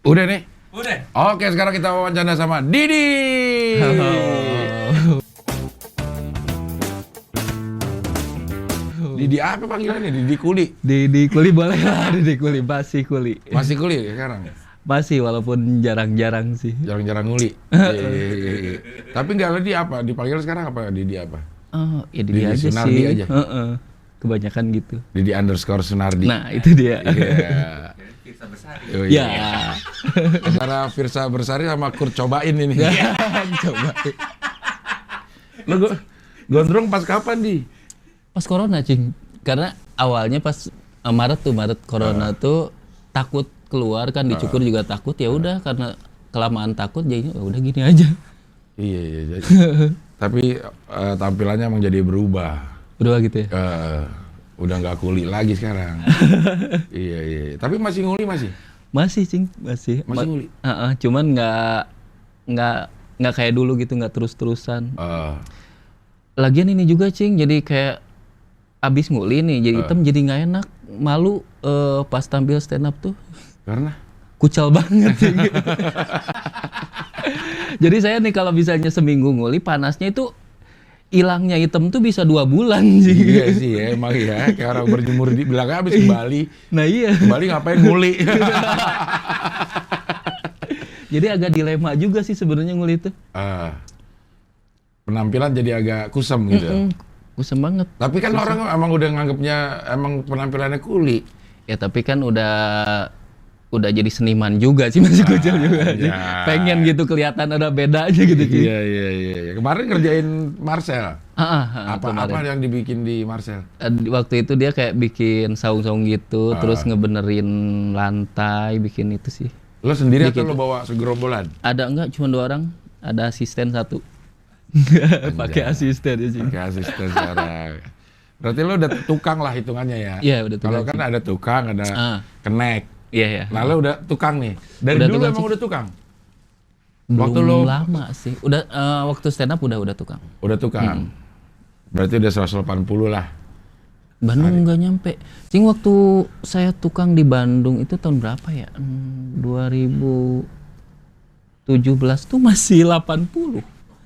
Udah nih? Udah. Oke, sekarang kita wawancara sama Didi. Halo. Didi apa panggilannya? Didi Kuli. Didi Kuli boleh lah, Didi Kuli, masih Kuli. Masih Kuli sekarang? Masih, walaupun jarang-jarang sih. Jarang-jarang nguli. Tapi nggak Didi apa? Dipanggil sekarang apa? Didi apa? Oh, ya Didi aja Sunardi sih. aja? Kebanyakan gitu. Didi _Sunardi. Nah, itu dia. Iya. Firsa Bersari. Oh, Ya. iya. Antara Firsa Bersari sama Kurt Cobain ini. Coba. Lo gondrong pas kapan, Di? Pas corona, Cing. Karena awalnya pas Maret corona tuh takut keluar kan, dicukur juga takut. Ya udah, karena kelamaan takut jadinya udah gini aja. Iya. Tapi tampilannya emang jadi berubah. Berubah gitu ya. Udah nggak kuli lagi sekarang. Iya. Tapi masih nguli masih? Masih, Cing, masih. Masih nguli? Cuman nggak kayak dulu gitu, nggak terus-terusan. Lagian ini juga, Cing, jadi kayak abis nguli nih, jadi hitam, jadi nggak enak, malu pas tampil stand up tuh. Karena? Kucal banget. Cing. Jadi saya nih kalau misalnya seminggu nguli, panasnya itu hilangnya hitam tuh bisa 2 bulan sih. Iya sih ya, emang ya, kayak orang berjemur di belakang habis ke Bali. Nah iya. Ke Bali ngapain nguli? Jadi agak dilema juga sih sebenarnya nguli itu. Penampilan jadi agak kusem gitu. Kusem banget. Tapi kan orang emang udah nganggapnya emang penampilannya kuli. Ya tapi kan udah jadi seniman juga sih, masih kucel juga sih. ya. Pengen gitu kelihatan ada bedanya gitu sih. Iya. Kemarin ngerjain Marcel. Apa yang dibikin di Marcel? Waktu itu dia kayak bikin saung-saung gitu, terus ngebenerin lantai, bikin itu sih. Lo sendiri Bikin atau lo bawa segerombolan? Ada enggak, cuma 2 orang, ada asisten 1. Pakai asisten ya sih. Pakai asisten sekarang. Berarti lo udah tukang lah hitungannya ya? Iya, udah tukang. Kalau kan ada tukang, ada kenek. Iya. Nah lo udah tukang nih. Dari Udah dulu tukang emang sih. udah tukang? Belum lama sih. Udah waktu stand up udah tukang. Udah tukang. Berarti udah 180 lah. Bandung nggak nyampe. Cing, waktu saya tukang di Bandung itu tahun berapa ya? 2017 tuh masih 80.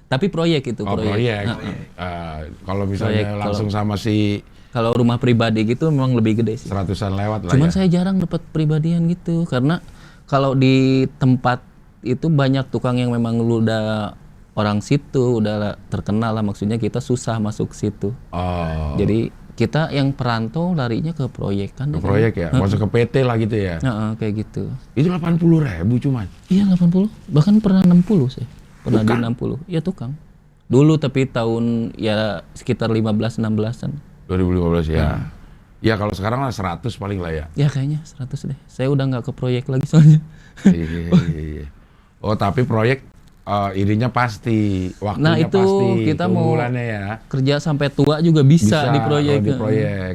Tapi proyek itu, proyek. Kalau misalnya Proyek, langsung sama si kalau rumah pribadi gitu memang lebih gede sih. 100-an lewat lah Cuman ya. saya jarang dapat pribadian gitu, karena kalau di tempat itu banyak tukang yang memang lu udah orang situ, udah terkenal lah, maksudnya kita susah masuk situ. Jadi kita yang perantau larinya ke proyek kan. Ke proyek ya? Masuk ke PT lah gitu ya? Kayak gitu. Itu 80.000 cuman? Iya 80, bahkan pernah 60 sih. Pernah Tukang? di 60, ya tukang. Dulu tapi tahun ya sekitar 15-16an. 2015 ya. Ya kalau sekarang lah 100 paling lah ya. Ya kayaknya 100 deh. Saya udah nggak ke proyek lagi soalnya. Iya. Oh tapi proyek ininya pasti, waktunya Nah, itu pasti, kita mau keunggulannya ya. Kerja sampai tua juga bisa di proyek. Kalau di proyek.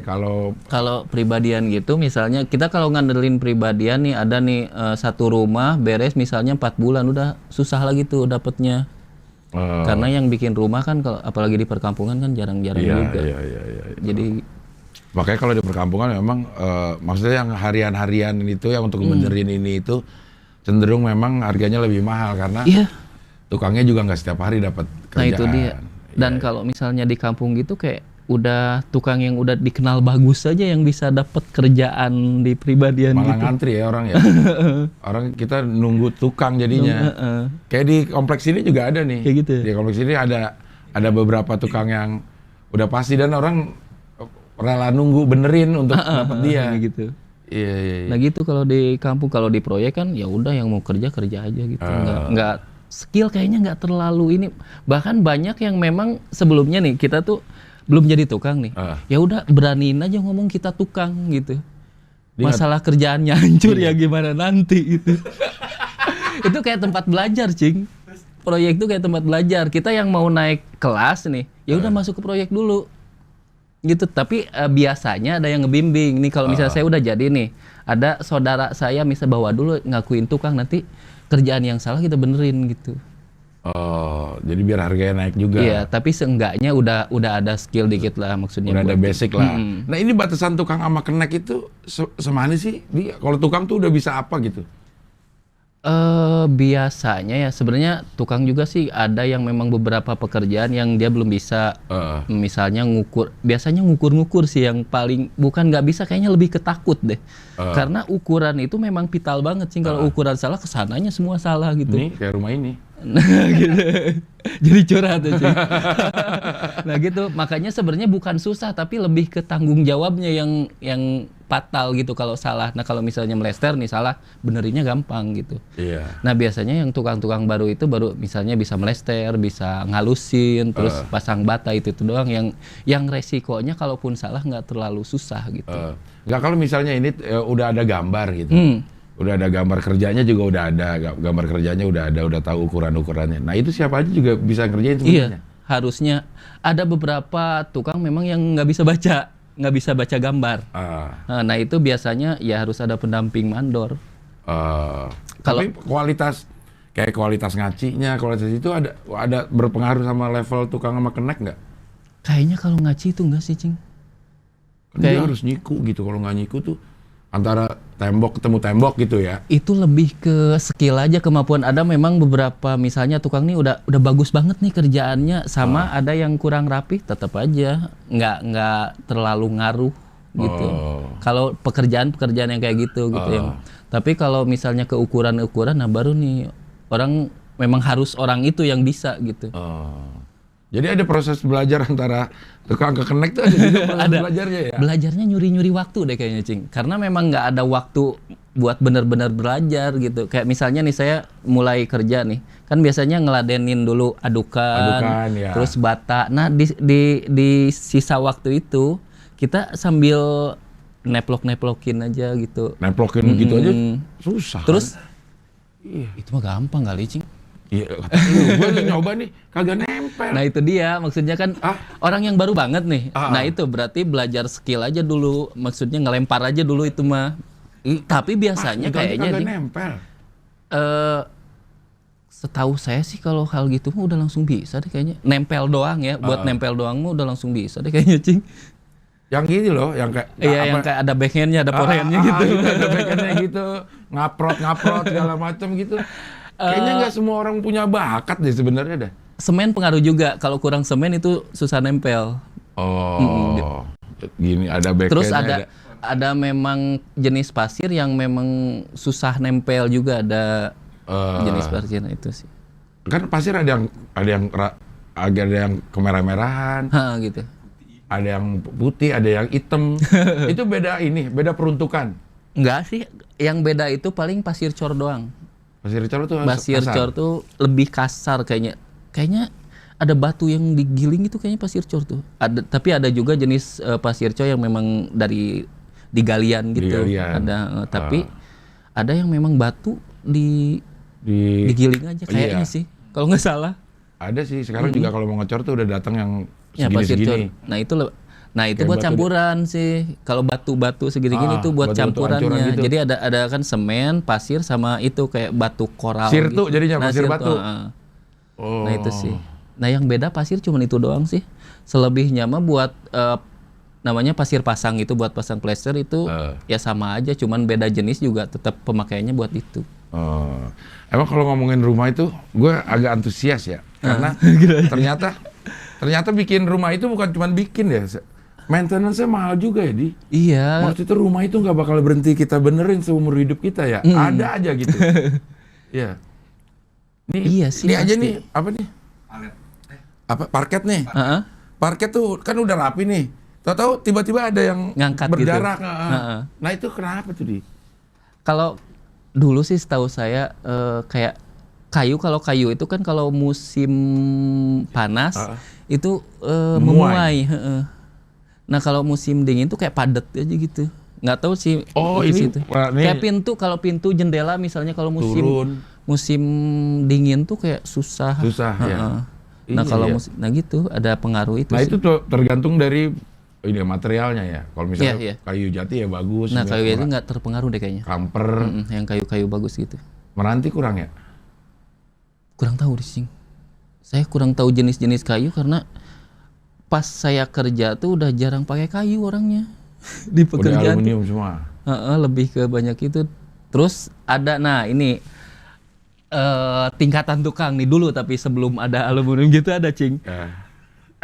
Kalau pribadian gitu, misalnya kita kalau ngandelin pribadian nih, ada nih satu rumah beres misalnya 4 bulan, udah susah lagi tuh dapetnya. Karena yang bikin rumah kan, kalau apalagi di perkampungan kan jarang-jarang juga. Iya. Jadi makanya kalau di perkampungan memang maksudnya yang harian-harian itu yang untuk benerin ini itu cenderung memang harganya lebih mahal karena tukangnya juga nggak setiap hari dapat kerjaan. Nah itu dia. Dan kalau misalnya di kampung gitu kayak udah tukang yang udah dikenal bagus saja yang bisa dapat kerjaan di pribadian malah gitu. ngantri ya orang ya. Orang kita nunggu tukang jadinya. Kayak di kompleks ini juga ada nih. Kayak gitu ya? Di kompleks ini ada beberapa tukang yang udah pasti dan orang rela nunggu benerin untuk dapat dia. Gitu. Iya. Nah gitu kalau di kampung, kalau di proyek kan ya udah yang mau kerja aja gitu. Nggak skill kayaknya nggak terlalu ini. Bahkan banyak yang memang sebelumnya nih kita tuh belum jadi tukang nih. Ya udah beraniin aja ngomong kita tukang gitu. Masalah kerjaannya hancur ya gimana nanti gitu. Itu kayak tempat belajar, Cing. Proyek itu kayak tempat belajar. Kita yang mau naik kelas nih, ya udah masuk ke proyek dulu. Gitu. Tapi biasanya ada yang ngebimbing. Nih kalau misalnya saya udah jadi nih, ada saudara saya misal bawa dulu ngakuin tukang, nanti kerjaan yang salah kita benerin gitu. Jadi biar harganya naik juga. Iya, tapi seenggaknya udah ada skill dikit lah maksudnya. Udah ada basic lah. Nah ini batasan tukang sama kenek itu semana sih? Kalau tukang tuh udah bisa apa gitu? Biasanya ya sebenarnya tukang juga sih ada yang memang beberapa pekerjaan yang dia belum bisa. Misalnya biasanya ngukur sih yang paling, bukan nggak bisa, kayaknya lebih ketakut deh. Karena ukuran itu memang vital banget sih. Kalau ukuran salah, kesananya semua salah gitu. Ini kayak rumah ini. Nah gitu. Jadi curhat ya sih. Nah gitu, makanya sebenarnya bukan susah tapi lebih ke tanggung jawabnya yang fatal gitu kalau salah. Nah kalau misalnya melester nih salah, benerinnya gampang gitu. Iya. Nah biasanya yang tukang-tukang baru itu baru misalnya bisa melester, bisa ngalusin, terus pasang bata itu doang yang resikonya kalaupun salah nggak terlalu susah gitu. Nggak, kalau misalnya ini udah ada gambar gitu. Udah ada gambar kerjanya juga udah ada, gambar kerjanya udah tahu ukuran-ukurannya. Nah itu siapa aja juga bisa ngerjain sebenarnya. Iya, harusnya. Ada beberapa tukang memang yang nggak bisa baca gambar. Nah itu biasanya ya harus ada pendamping mandor. Tapi kualitas ngacinya, kualitas itu ada berpengaruh sama level tukang sama kenek nggak? Kayaknya kalau ngaci itu enggak sih, Cing. Dia harus nyiku gitu, kalau nggak nyiku tuh antara tembok ketemu tembok gitu ya. Itu lebih ke skill aja, kemampuan. Ada memang beberapa misalnya tukang nih udah bagus banget nih kerjaannya, sama ada yang kurang rapi, tetap aja nggak terlalu ngaruh gitu. Kalau pekerjaan yang kayak gitu ya. Tapi kalau misalnya ke ukuran, nah baru nih orang memang harus orang itu yang bisa gitu. Jadi ada proses belajar antara tukang ke kenek tuh ada juga proses belajarnya ya? Belajarnya nyuri-nyuri waktu deh kayaknya, Cing. Karena memang nggak ada waktu buat benar-benar belajar gitu. Kayak misalnya nih saya mulai kerja nih, kan biasanya ngeladenin dulu adukan ya. Terus bata. Nah di sisa waktu itu kita sambil neplok-neplokin aja gitu. Neplokin gitu aja susah. Terus itu mah gampang kali, Cing. Iya, gue nyoba nih, kagak nempel. Nah itu dia, maksudnya kan orang yang baru banget nih. Nah itu berarti belajar skill aja dulu, maksudnya ngelempar aja dulu itu mah. Tapi biasanya kayaknya kagak nempel. Setahu saya sih kalau hal gitu mah udah langsung bisa deh kayaknya. Nempel doang ya, buat nempel doang mah udah langsung bisa deh kayaknya, Cing. Yang gini loh, yang kayak yang kayak ada backhandnya, ada forehandnya gitu. Ada backhandnya gitu, ngaprot segala macam gitu. Kayaknya nggak semua orang punya bakat deh sebenarnya dah. Semen pengaruh juga. Kalau kurang semen itu susah nempel. Gini ada backhandnya. Terus ada memang jenis pasir yang memang susah nempel juga, ada jenis pasir itu sih. Kan pasir ada yang kemerah-merahan. Gitu. Ada yang putih, ada yang hitam. Itu beda peruntukan. Enggak sih, yang beda itu paling pasir cor doang. Pasir cor tuh lebih kasar kayaknya. Kayaknya ada batu yang digiling itu kayaknya pasir cor tuh. Tapi ada juga jenis pasir cor yang memang dari digalian gitu. Ada tapi ada yang memang batu digiling aja kayaknya sih. Kalau nggak salah. Ada sih, sekarang juga kalau mau ngecor tuh udah datang yang segini-segini. Nah itu buat campuran sih. Kalau batu-batu segini-gini itu buat campurannya. Gitu. Jadi ada kan semen, pasir sama itu kayak batu koral. Sirtu gitu. Jadinya pasir batu. Nah itu sih. Nah yang beda pasir cuma itu doang sih. Selebihnya mah buat namanya pasir pasang itu buat pasang plester itu ya sama aja. Cuman beda jenis juga tetap pemakaiannya buat itu. Emang kalau ngomongin rumah itu gue agak antusias ya. Karena ternyata bikin rumah itu bukan cuma bikin ya. Maintenance-nya mahal juga ya, Di. Iya. Maksudnya rumah itu nggak bakal berhenti kita benerin seumur hidup kita ya. Ada aja gitu. Iya. Iya sih. Ini aja nih, apa nih? Parket nih. Parket tuh kan udah rapi nih. Tahu-tahu tiba-tiba ada yang ngangkat berdarah. Gitu. Nah itu kenapa tuh, Di? Kalau dulu sih setahu saya kayak kalau kayu itu kan kalau musim panas itu memuai. Nah kalau musim dingin tuh kayak padat aja gitu. Nggak tahu sih. Ini kayak pintu, kalau pintu jendela misalnya kalau musim dingin tuh kayak susah. Ya. Nah kalau nah gitu ada pengaruh itu. Nah sih. itu tuh tergantung dari materialnya ya. Kalau misalnya kayu jati ya bagus. Nah kayu jati nggak terpengaruh deh kayaknya. Kamper. Yang kayu-kayu bagus gitu. Meranti kurang ya? Kurang tahu sih. Saya kurang tahu jenis-jenis kayu karena pas saya kerja tuh udah jarang pakai kayu orangnya di pekerjaan. Udah aluminium semua. Lebih ke banyak itu. Terus ada, nah ini tingkatan tukang nih dulu, tapi sebelum ada aluminium gitu ada Cing.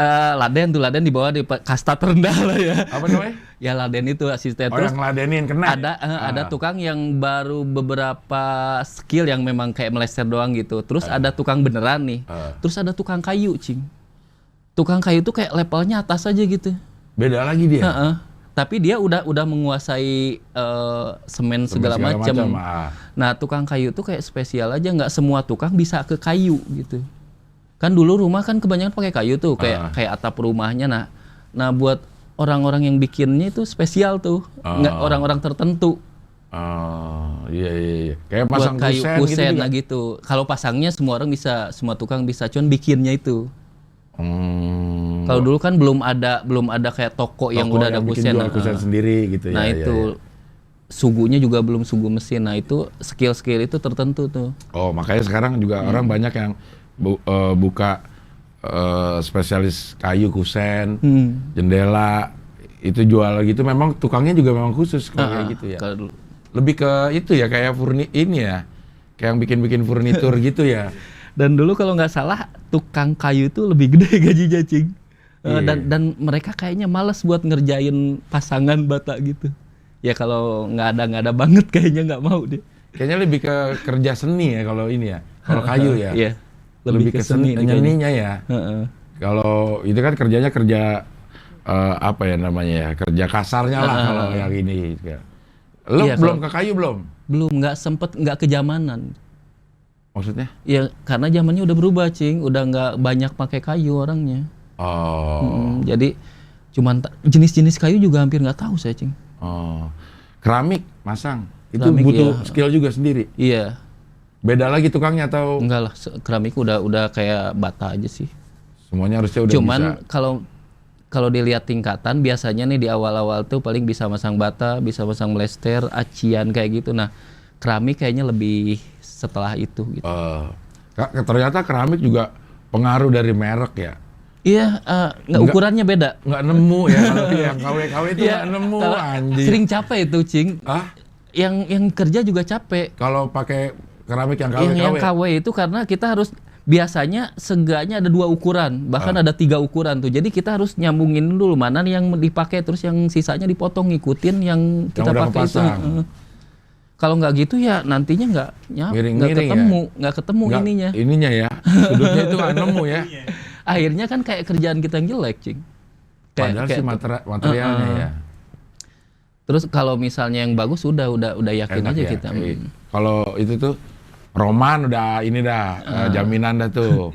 Laden di bawah di kasta terendah lah ya. Apa namanya? Ya Laden itu asisten. Terus yang ladenin kena. Ada tukang yang baru beberapa skill yang memang kayak melester doang gitu. Terus ada tukang beneran nih. Terus ada tukang kayu Cing. Tukang kayu tuh kayak levelnya atas aja gitu. Beda lagi dia. Tapi dia udah menguasai semen segala macam. Nah tukang kayu tuh kayak spesial aja, nggak semua tukang bisa ke kayu gitu. Kan dulu rumah kan kebanyakan pakai kayu tuh, kayak atap rumahnya. Nah buat orang-orang yang bikinnya itu spesial tuh, nggak orang-orang tertentu. Iya. Kayak pasang buat kayu kusen gitu. gitu. Kalau pasangnya semua orang bisa, semua tukang bisa, cuman bikinnya itu. Kalau dulu kan belum ada kayak toko yang udah ada kusen sendiri gitu ya. Nah itu sugunya juga belum sugu mesin. Nah itu skill itu tertentu tuh. Oh makanya sekarang juga orang banyak yang buka spesialis kayu kusen, jendela itu jual gitu. Memang tukangnya juga memang khusus kayak gitu ya. Lebih ke itu ya kayak ini ya, kayak yang bikin furnitur gitu ya. Dan dulu kalau nggak salah tukang kayu itu lebih gede gajinya Cing. Dan mereka kayaknya malas buat ngerjain pasangan bata gitu. Ya kalau nggak ada banget kayaknya nggak mau deh. Kayaknya lebih ke kerja seni ya kalau ini ya. Kalau kayu ya. Iya. Lebih ke seni seninya ya. Kalau itu kan kerjanya kerja apa ya namanya ya, kerja kasarnya lah kalau yang ini. Lo iya, belum ke kayu belum? Belum, nggak kejamanan. Maksudnya? Ya karena zamannya udah berubah Cing, udah nggak banyak pakai kayu orangnya. Jadi cuman jenis-jenis kayu juga hampir nggak tahu saya Cing. Keramik masang itu butuh skill juga sendiri. Iya. Beda lagi tukangnya atau? Enggak lah, keramik udah kayak bata aja sih. Semuanya harusnya udah cuman bisa. Kalau dilihat tingkatan biasanya nih di awal-awal tuh paling bisa masang bata, bisa masang melester, acian kayak gitu. Nah keramik kayaknya lebih setelah itu gitu. Ternyata keramik juga pengaruh dari merek ya. Iya, ukurannya beda. Nggak nemu ya kalau yang KW itu nggak nemu anjing. Sering capek itu Cing. Yang kerja juga capek. Kalau pakai keramik yang KW. Yang KW itu karena kita harus biasanya seenggaknya ada 2 ukuran, bahkan ada 3 ukuran tuh. Jadi kita harus nyambungin dulu mana nih yang dipakai, terus yang sisanya dipotong ngikutin yang kita pakai itu. Kalau nggak gitu ya nantinya nggak ketemu ininya. Ininya ya, sudutnya itu nggak nemu ya. Akhirnya kan kayak kerjaan kita yang jelek Cing. Padahal sih materialnya ya. Terus kalau misalnya yang bagus udah yakin aja ya, kita. Kalau itu tuh Roman udah ini dah jaminan dah tuh.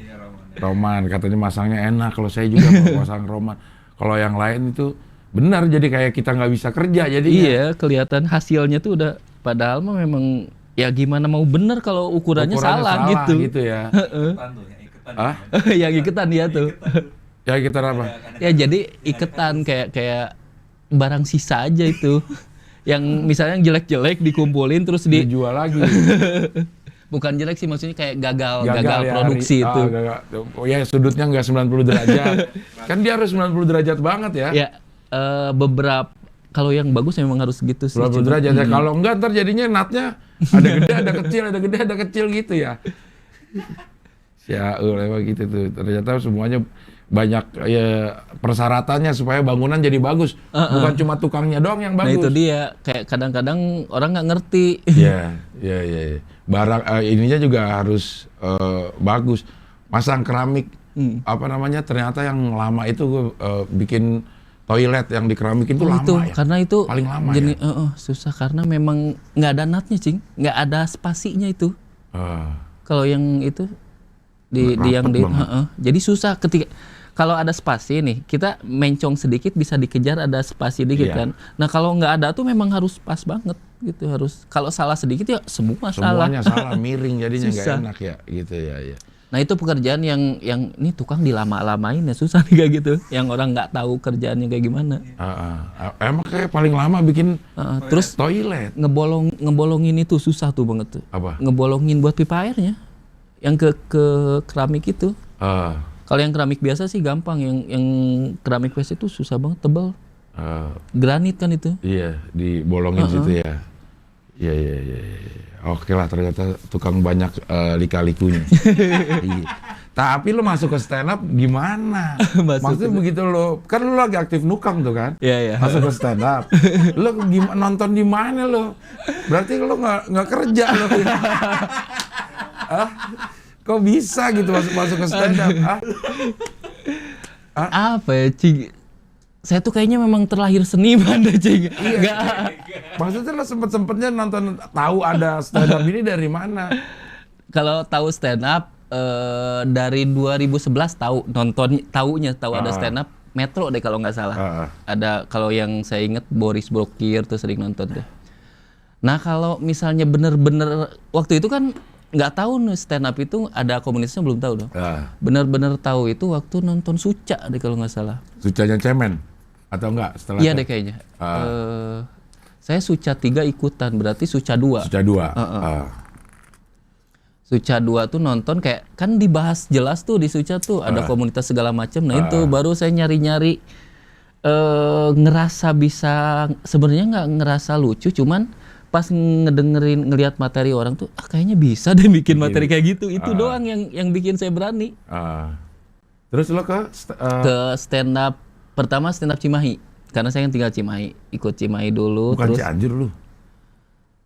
Roman katanya masangnya enak. Kalau saya juga mau masang Roman. Kalau yang lain itu benar jadi kayak kita nggak bisa kerja jadinya. Iya, kelihatan hasilnya tuh udah. Padahal mah memang ya gimana mau bener kalau ukurannya salah gitu ya. Yang iketan ya tuh. Ya iketan apa? Ya jadi iketan kayak barang sisa aja itu. Yang misalnya yang jelek-jelek dikumpulin terus dijual lagi. Bukan jelek sih, maksudnya kayak gagal ya, produksi itu. Ya sudutnya nggak 90 derajat. Kan dia harus 90 derajat banget ya. Ya beberapa. Kalau yang bagus memang harus gitu sih. 90 derajat ya. Kalau enggak ntar jadinya natnya ada gede, ada kecil, ada gede, ada kecil gitu ya. Ya, gitu tuh. Ternyata semuanya banyak ya persyaratannya supaya bangunan jadi bagus. Bukan cuma tukangnya doang yang bagus. Nah itu dia. Kayak kadang-kadang orang nggak ngerti. Iya. Barang ininya juga harus bagus. Masang keramik apa namanya? Ternyata yang lama itu bikin toilet yang di keramik itu lama ya. Karena itu paling lama ya. Susah karena memang nggak ada natnya Cing, nggak ada spasinya itu. Kalau yang itu jadi susah ketika kalau ada spasi nih, kita mencong sedikit bisa dikejar ada spasi dikit kan. Nah kalau nggak ada tuh memang harus pas banget gitu, harus kalau salah sedikit ya semuanya salah miring jadinya nggak enak ya gitu ya. Nah itu pekerjaan yang ini tukang dilama-lamain ya susah nih kayak gitu. Yang orang nggak tahu kerjaannya kayak gimana. Emang kayak paling lama bikin terus toilet. Ngebolongin itu susah tuh banget tuh. Apa? Ngebolongin buat pipa airnya. Yang ke keramik itu. Kalau yang keramik biasa sih gampang. Yang keramik WC itu susah banget, tebal. Granit kan itu. Iya, dibolongin situ ya. Iya. Oke lah, ternyata tukang banyak lika-likunya. Iya. Tapi lo masuk ke stand up gimana? Maksudnya begitu lo, kan lo lagi aktif nukang tuh kan? Iya. Masuk ke stand up. Lo nonton di mana lo? Berarti lo nggak kerja lo. Kok bisa gitu masuk ke stand up? Apa ya, Cing? Saya tuh kayaknya memang terlahir seniman deh, Cing. Iya. Maksudnya lo sempet-sempetnya nonton, tahu ada stand up ini dari mana? Kalau tahu stand up dari 2011 tahu ada stand up Metro deh kalau nggak salah. Ada, kalau yang saya inget Boris Brokir tuh sering nonton tuh. Nah kalau misalnya bener-bener waktu itu kan nggak tahu nih stand up itu ada komunitasnya, belum tahu dong. Bener-bener tahu itu waktu nonton Suca deh kalau nggak salah. Sucanya Cemen atau enggak setelah? Iya deh kayaknya. Saya Suca 3 ikutan, berarti Suca 2. Suca 2. Suca 2 tuh nonton kayak kan dibahas jelas tuh di Suca tuh ada komunitas segala macam. Nah itu baru saya nyari-nyari ngerasa bisa, sebenarnya nggak ngerasa lucu, cuman pas ngelihat materi orang tuh kayaknya bisa deh bikin materi kayak gitu. Itu doang yang bikin saya berani. Terus lo ke stand up pertama, stand up Cimahi. Karena saya kan tinggal Cimahi, ikut Cimahi dulu. Bukan terus Cianjur lu?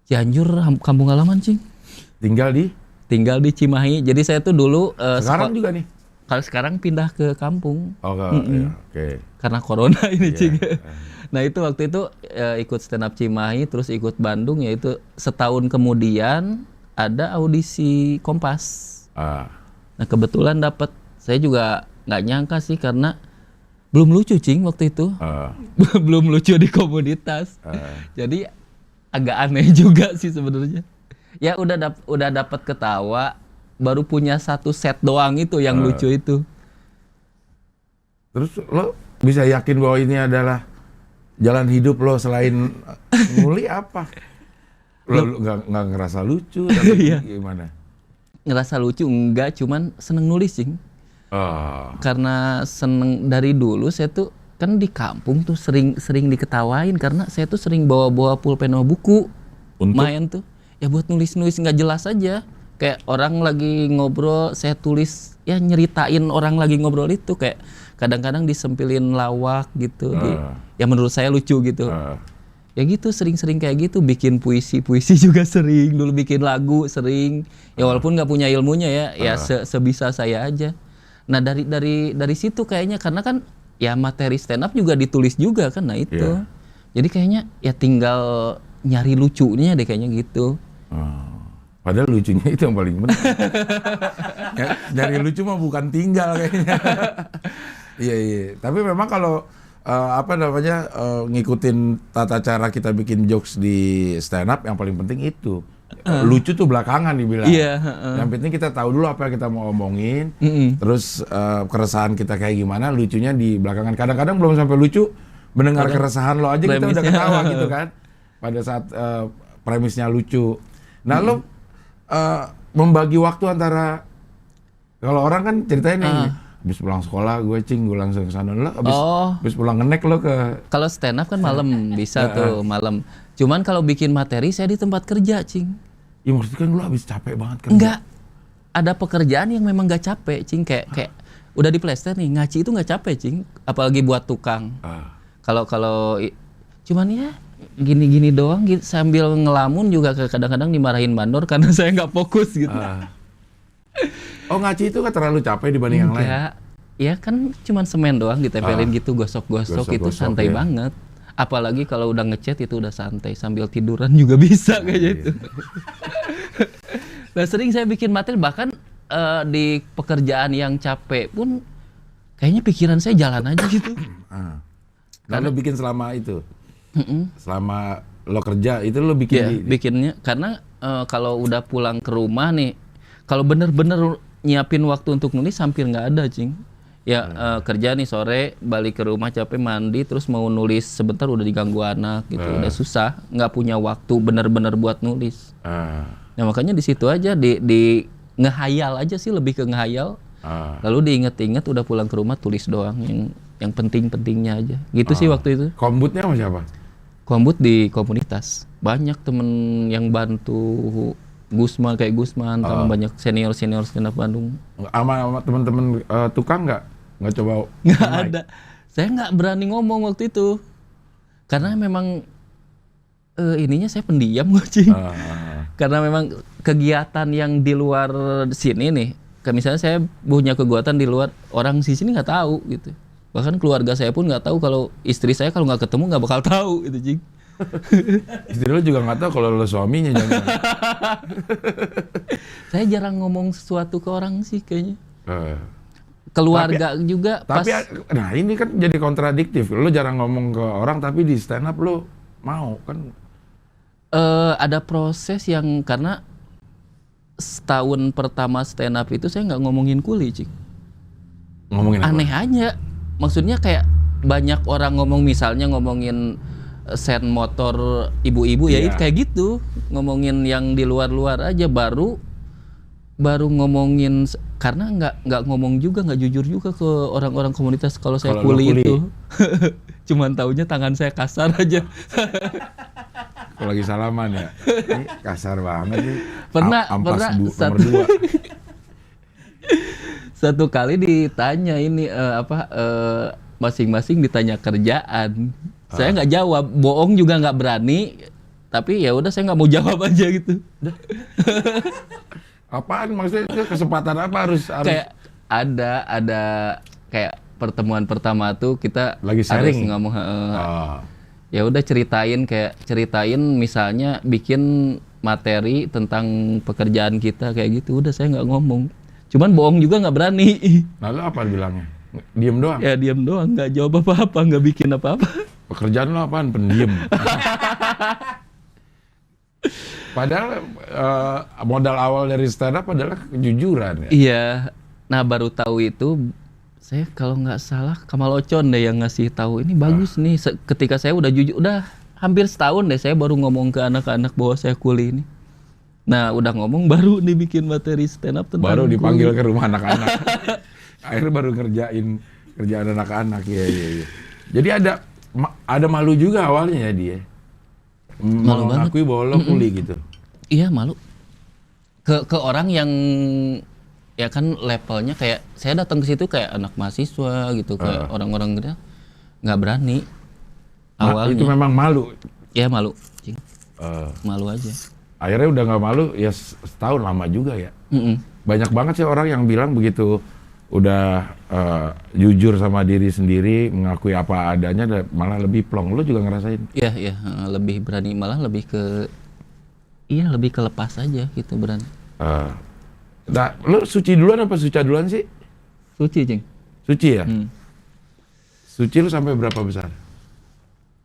Cianjur kampung halaman, Cing. Tinggal di Cimahi. Jadi saya tuh dulu sekarang juga nih. Kalau sekarang pindah ke kampung. Ya, oke. Karena corona ini, Cing. Nah itu waktu itu ikut stand up Cimahi, terus ikut Bandung, yaitu setahun kemudian ada audisi Kompas. Nah kebetulan dapet. Saya juga nggak nyangka sih, karena belum lucu, Cing, waktu itu. Belum lucu di komunitas. Jadi agak aneh juga sih sebenarnya. Ya udah dapat ketawa, baru punya satu set doang itu yang lucu itu. Terus lo bisa yakin bahwa ini adalah jalan hidup lo selain nguli apa? Lo nggak ngerasa lucu tapi gimana? Ngerasa lucu enggak, cuman seneng nulis, Cing. Karena seneng dari dulu, saya tuh kan di kampung tuh sering diketawain karena saya tuh sering bawa pulpen sama buku. Main tuh ya buat nulis nggak jelas aja, kayak orang lagi ngobrol saya tulis, ya nyeritain orang lagi ngobrol itu, kayak kadang-kadang disempilin lawak gitu. Ya menurut saya lucu gitu. Ya gitu, sering kayak gitu. Bikin puisi juga sering, dulu bikin lagu sering. Ya walaupun nggak punya ilmunya ya sebisa saya aja. Nah dari situ kayaknya, karena kan ya materi stand up juga ditulis juga kan, nah itu. Jadi kayaknya ya tinggal nyari lucunya deh kayaknya gitu. Padahal lucunya itu yang paling penting. Nyari lucu mah bukan tinggal kayaknya. Iya. Tapi memang kalau ngikutin tata cara kita bikin jokes di stand up, yang paling penting itu. Lucu tuh belakangan dibilang. Yang penting kita tahu dulu apa yang kita mau omongin, terus keresahan kita kayak gimana, lucunya di belakangan. Kadang-kadang belum sampai lucu, mendengar keresahan lo aja kita udah ketawa gitu kan. Pada saat premisnya lucu. Nah lo membagi waktu antara, kalau orang kan ceritanya nih, habis pulang sekolah gue langsung ke sana. Lo habis pulang ngenek lo ke. Kalau stand up kan malam bisa tuh malam. Cuman kalau bikin materi saya di tempat kerja, Cing. Ya maksudnya kan lo habis capek banget kerja. Enggak. Ada pekerjaan yang memang gak capek, Cing. Kayak udah di plester nih, ngaci itu gak capek, Cing. Apalagi buat tukang. Kalau cuman ya gini-gini doang gitu, sambil ngelamun juga kadang-kadang dimarahin bandor karena saya nggak fokus gitu. Oh, ngaci itu kan terlalu capek dibanding yang lain? Ya kan cuman semen doang ditempelin gitu, gosok-gosok itu santai banget. Apalagi kalau udah ngecat itu udah santai, sambil tiduran juga bisa kayaknya itu. Nah sering saya bikin materi, bahkan di pekerjaan yang capek pun kayaknya pikiran saya jalan aja gitu. Karena lo bikin selama itu? Selama lo kerja itu lo bikin? Bikinnya karena kalau udah pulang ke rumah nih, kalau bener-bener nyiapin waktu untuk nulis hampir nggak ada, Cing. Ya kerja nih sore, balik ke rumah capek, mandi, terus mau nulis sebentar udah diganggu anak gitu, udah susah, nggak punya waktu bener-bener buat nulis. Nah makanya di situ aja di ngehayal aja sih, lebih ke ngehayal. Lalu diinget-inget udah pulang ke rumah tulis doang yang penting-pentingnya aja. Gitu sih waktu itu. Kombutnya sama siapa? Kombut di komunitas. banyak temen yang bantu Gusman kayak Gusman sama banyak senior stand up Bandung. Sama teman-teman tukang nggak coba? Nggak ada. Saya nggak berani ngomong waktu itu karena memang ininya saya pendiam Cing. Karena memang kegiatan yang di luar sini nih, kayak misalnya saya punya kegiatan di luar, orang di sini nggak tahu gitu. Bahkan keluarga saya pun nggak tahu, kalau istri saya kalau nggak ketemu nggak bakal tahu gitu Cing. Istri lo juga nggak tahu kalau lo suaminya jangan. Saya jarang ngomong sesuatu ke orang sih kayaknya. Keluarga juga tapi nah ini kan jadi kontradiktif. Lo jarang ngomong ke orang tapi di stand up lo mau kan. Ada proses yang karena setahun pertama stand up itu saya nggak ngomongin kuli Cing. Ngomongin aneh apa? aja. Maksudnya kayak banyak orang ngomong, misalnya ngomongin sen motor ibu-ibu ya itu kayak gitu, ngomongin yang di luar-luar aja, baru ngomongin, karena nggak ngomong juga, nggak jujur juga ke orang-orang komunitas kalau saya kuli itu. Cuman taunya tangan saya kasar aja. Kalau lagi salaman ya, ini kasar banget nih. Pernah nomor 2. Satu kali ditanya ini masing-masing ditanya kerjaan. Saya nggak jawab, bohong juga nggak berani. Tapi ya udah saya nggak mau jawab aja gitu. Apaan maksudnya, itu kesempatan apa harus Kayak ada kayak pertemuan pertama tuh kita lagi sharing harus ngomong ya udah ceritain misalnya bikin materi tentang pekerjaan kita kayak gitu, udah saya nggak ngomong. Cuman bohong juga nggak berani. Lalu apa bilangnya? Diem doang? Ya diem doang, nggak jawab apa-apa, nggak bikin apa-apa. Pekerjaan lo apaan? Pendiem. Padahal modal awal dari stand up adalah kejujuran ya? Iya. Nah baru tahu itu, saya kalau nggak salah Kamal Ocon deh yang ngasih tahu, ini bagus nih. Ketika saya udah jujur, udah hampir setahun deh saya baru ngomong ke anak-anak bahwa saya kuli ini. Nah udah ngomong baru nih bikin materi stand up tentang baru dipanggil kuli. ke rumah anak-anak. Akhirnya baru kerjaan anak-anak ya. Jadi ada malu juga awalnya ya dia. Malu mengakui bahwa lo kuli gitu. Iya malu. Ke orang yang ya kan levelnya kayak saya datang ke situ kayak anak mahasiswa gitu, kayak orang-orang gede, nggak berani awalnya. Itu memang malu. Ya malu, Cing. Malu aja. Akhirnya udah nggak malu ya, setahun lama juga ya. Banyak banget sih orang yang bilang begitu udah jujur sama diri sendiri, mengakui apa adanya, malah lebih plong. Lo juga ngerasain? Iya, lebih berani, malah lebih ke lepas aja gitu, berani. Nah, lo suci duluan apa suca duluan sih? Suci, Cing. Suci ya? Suci lo sampai berapa besar?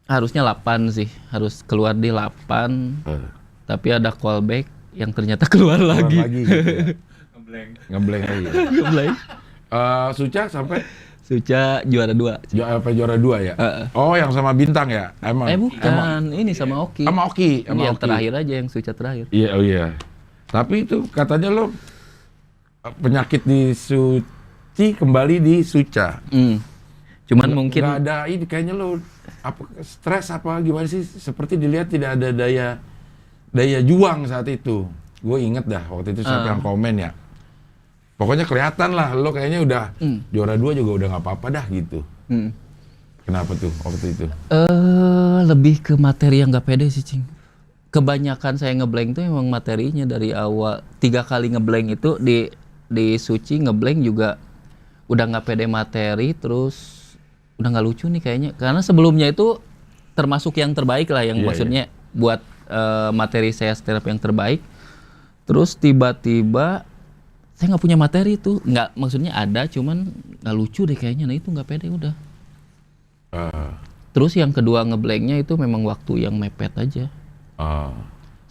Harusnya 8 sih, harus keluar di 8. Tapi ada callback yang ternyata keluar lagi gitu ya? Ngeblank lagi. Ngeblank. Suca sampai? Suca juara 2. Juara 2 ya? Oh, yang sama Bintang ya? Bukan, ini sama Oki. Sama Oki. Yang terakhir aja, yang Suca terakhir. Iya, iya. Tapi itu katanya lo penyakit di Suci kembali di Suca. Cuman mungkin nggak ada ini, kayaknya lo stres apa gimana sih? Seperti dilihat tidak ada daya juang saat itu. Gue inget dah waktu itu siapa yang komen ya. Pokoknya kelihatan lah lo kayaknya udah juara 2 juga udah nggak apa-apa dah gitu. Kenapa tuh waktu itu? Lebih ke materi yang nggak pede sih, Cing. Kebanyakan saya ngeblank tuh emang materinya dari awal. 3 kali ngeblank itu di Suci ngeblank juga udah nggak pede materi, terus udah nggak lucu nih kayaknya. Karena sebelumnya itu termasuk yang terbaik lah, yang maksudnya buat materi saya stand up yang terbaik. Terus tiba-tiba saya nggak punya materi itu, nggak, maksudnya ada, cuman nggak lucu deh kayaknya. Nah itu nggak pede udah. Terus yang kedua ngeblanknya itu memang waktu yang mepet aja.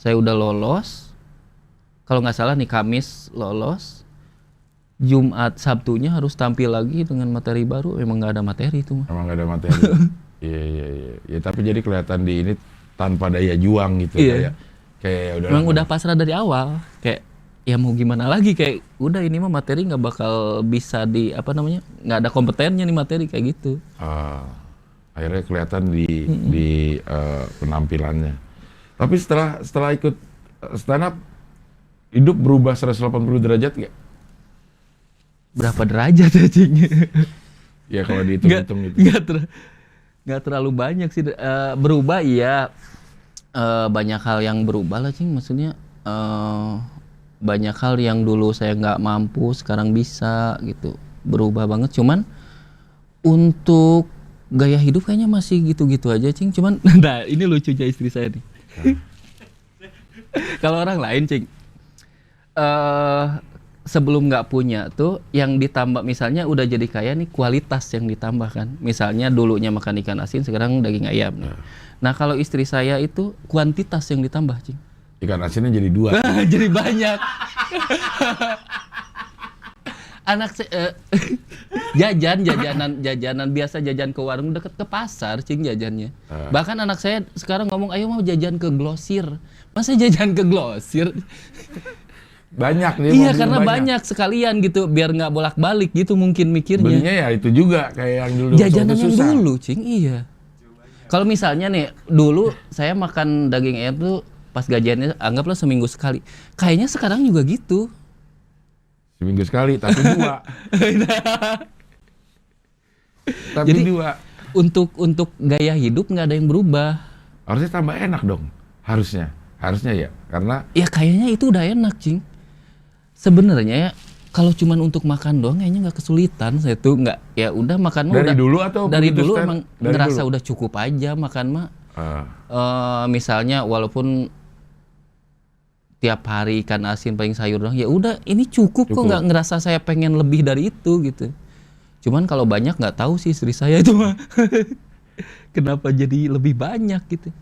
Saya udah lolos, kalau nggak salah nih Kamis lolos, Jumat Sabtunya harus tampil lagi dengan materi baru. Emang nggak ada materi itu. Emang nggak ada materi. Iya. Ya tapi jadi kelihatan di ini tanpa daya juang gitu. Kayak udah. Emang udah pasrah dari awal. Kayak ya mau gimana lagi, kayak udah ini mah materi nggak bakal bisa nggak ada kompetennya nih materi kayak gitu. Akhirnya kelihatan di penampilannya. Tapi setelah ikut stand up, hidup berubah 180 derajat nggak? Berapa derajat ya, Cing? Ya kalau dihitung-hitung gitu. Nggak terlalu banyak sih. Berubah iya. Banyak hal yang berubah lah, Cing. Maksudnya banyak hal yang dulu saya nggak mampu, sekarang bisa gitu. Berubah banget. Cuman untuk gaya hidup kayaknya masih gitu-gitu aja, Cing. Cuman, nah ini lucunya istri saya nih. Kalau orang lain, Cing, sebelum nggak punya tuh yang ditambah, misalnya udah jadi kaya nih, kualitas yang ditambah kan. Misalnya dulunya makan ikan asin, sekarang daging ayam nih. Nah kalau istri saya itu kuantitas yang ditambah, Cing. Ikan asinnya jadi 2. Jadi banyak. Anak jajanan biasa, jajan ke warung deket ke pasar, Cing, jajannya. Bahkan anak saya sekarang ngomong, ayo mau jajan ke Glosir. Masa jajan ke Glosir? Banyak nih. Iya, karena banyak sekalian gitu, biar nggak bolak-balik gitu mungkin mikirnya. Belinya ya itu juga kayak yang dulu. Jajanan yang dulu, Cing, iya. Kalau misalnya nih, dulu saya makan daging ayam tuh pas gajiannya anggaplah seminggu sekali. Kayaknya sekarang juga gitu. Seminggu sekali, tapi 2. Tapi jadi 2. Untuk gaya hidup nggak ada yang berubah. Harusnya tambah enak dong. Harusnya ya, karena ya kayaknya itu udah enak, Cing. Sebenarnya ya, kalau cuman untuk makan doang kayaknya nggak kesulitan. Saya tuh nggak, ya udah makan mah dari udah, dulu atau dari dulu stand? emang Dari ngerasa dulu? udah cukup aja makan mah. Misalnya walaupun tiap hari ikan asin paling sayur doang, ya udah ini cukup. Kok nggak ngerasa saya pengen lebih dari itu gitu. Cuman kalau banyak nggak tahu sih istri saya itu mah. Kenapa jadi lebih banyak gitu.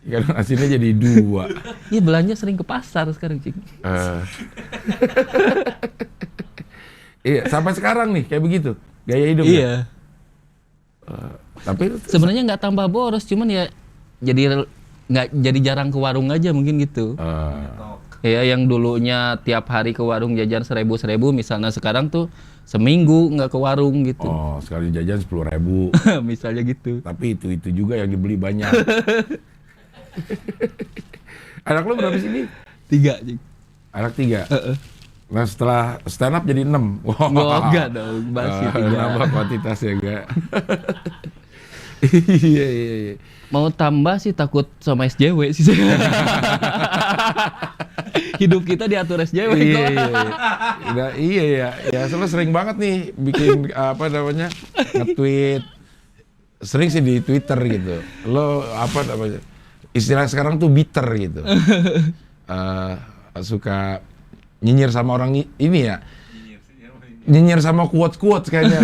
Ikan asinnya jadi 2. Iya, belanja sering ke pasar sekarang, Cing. Iya, sampai sekarang nih kayak begitu gaya hidup. Iya. Tapi sebenarnya nggak tambah boros, cuman ya jadi jarang ke warung aja mungkin gitu. Ya yang dulunya tiap hari ke warung jajan 1.000 misalnya, sekarang tuh seminggu nggak ke warung gitu. Oh, sekali jajan 10.000. Misalnya gitu. Tapi itu juga yang dibeli banyak. Anak lu berapa sih ini? 3, Cing. Anak 3. Nah setelah stand up jadi 6. Wow. Enggak dong, masih 3. Nambah kuantitasnya enggak. Iya. Mau tambah sih takut sama SJW sih saya. Hidup kita diatur SJW kok. Iya ya. Ya soalnya sering banget nih bikin apa namanya, nge-tweet. Sering sih di Twitter gitu. Lo apa namanya? Istilah sekarang tuh bitter gitu. Suka nyinyir sama orang ini ya. Nyinyir sama quote-quote kayaknya.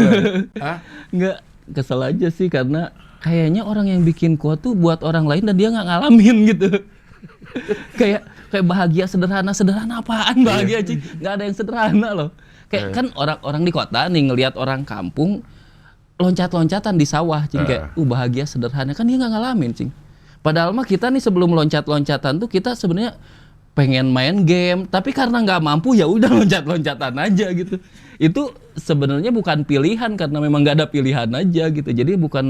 Enggak, kesel aja sih karena kayaknya orang yang bikin quote tuh buat orang lain dan dia nggak ngalamin gitu. kayak bahagia sederhana apaan bahagia, Cing? Nggak ada yang sederhana loh. Kayak kan orang-orang di kota nih ngelihat orang kampung loncat-loncatan di sawah, Cing, kayak bahagia sederhana, kan dia nggak ngalamin, Cing. Padahal mah kita nih sebelum loncat-loncatan tuh kita sebenarnya pengen main game, tapi karena nggak mampu ya udah loncat-loncatan aja gitu. Itu sebenarnya bukan pilihan, karena memang nggak ada pilihan aja gitu. Jadi bukan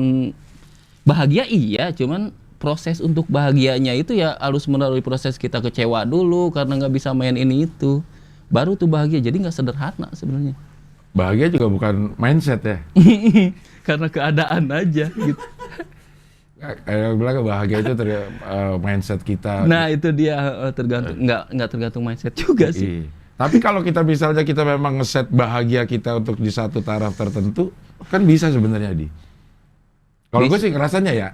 bahagia, iya, cuman proses untuk bahagianya itu ya harus melalui proses kita kecewa dulu karena nggak bisa main ini itu, baru tuh bahagia. Jadi nggak sederhana sebenarnya. Bahagia juga bukan mindset ya. Karena keadaan aja gitu. Kayak bilang bahagia itu mindset kita. Nah itu dia, tergantung, nggak tergantung mindset juga sih. Tapi kalau kita misalnya kita memang ngeset bahagia kita untuk di satu taraf tertentu, kan bisa sebenarnya Kalau gue sih ngerasanya ya,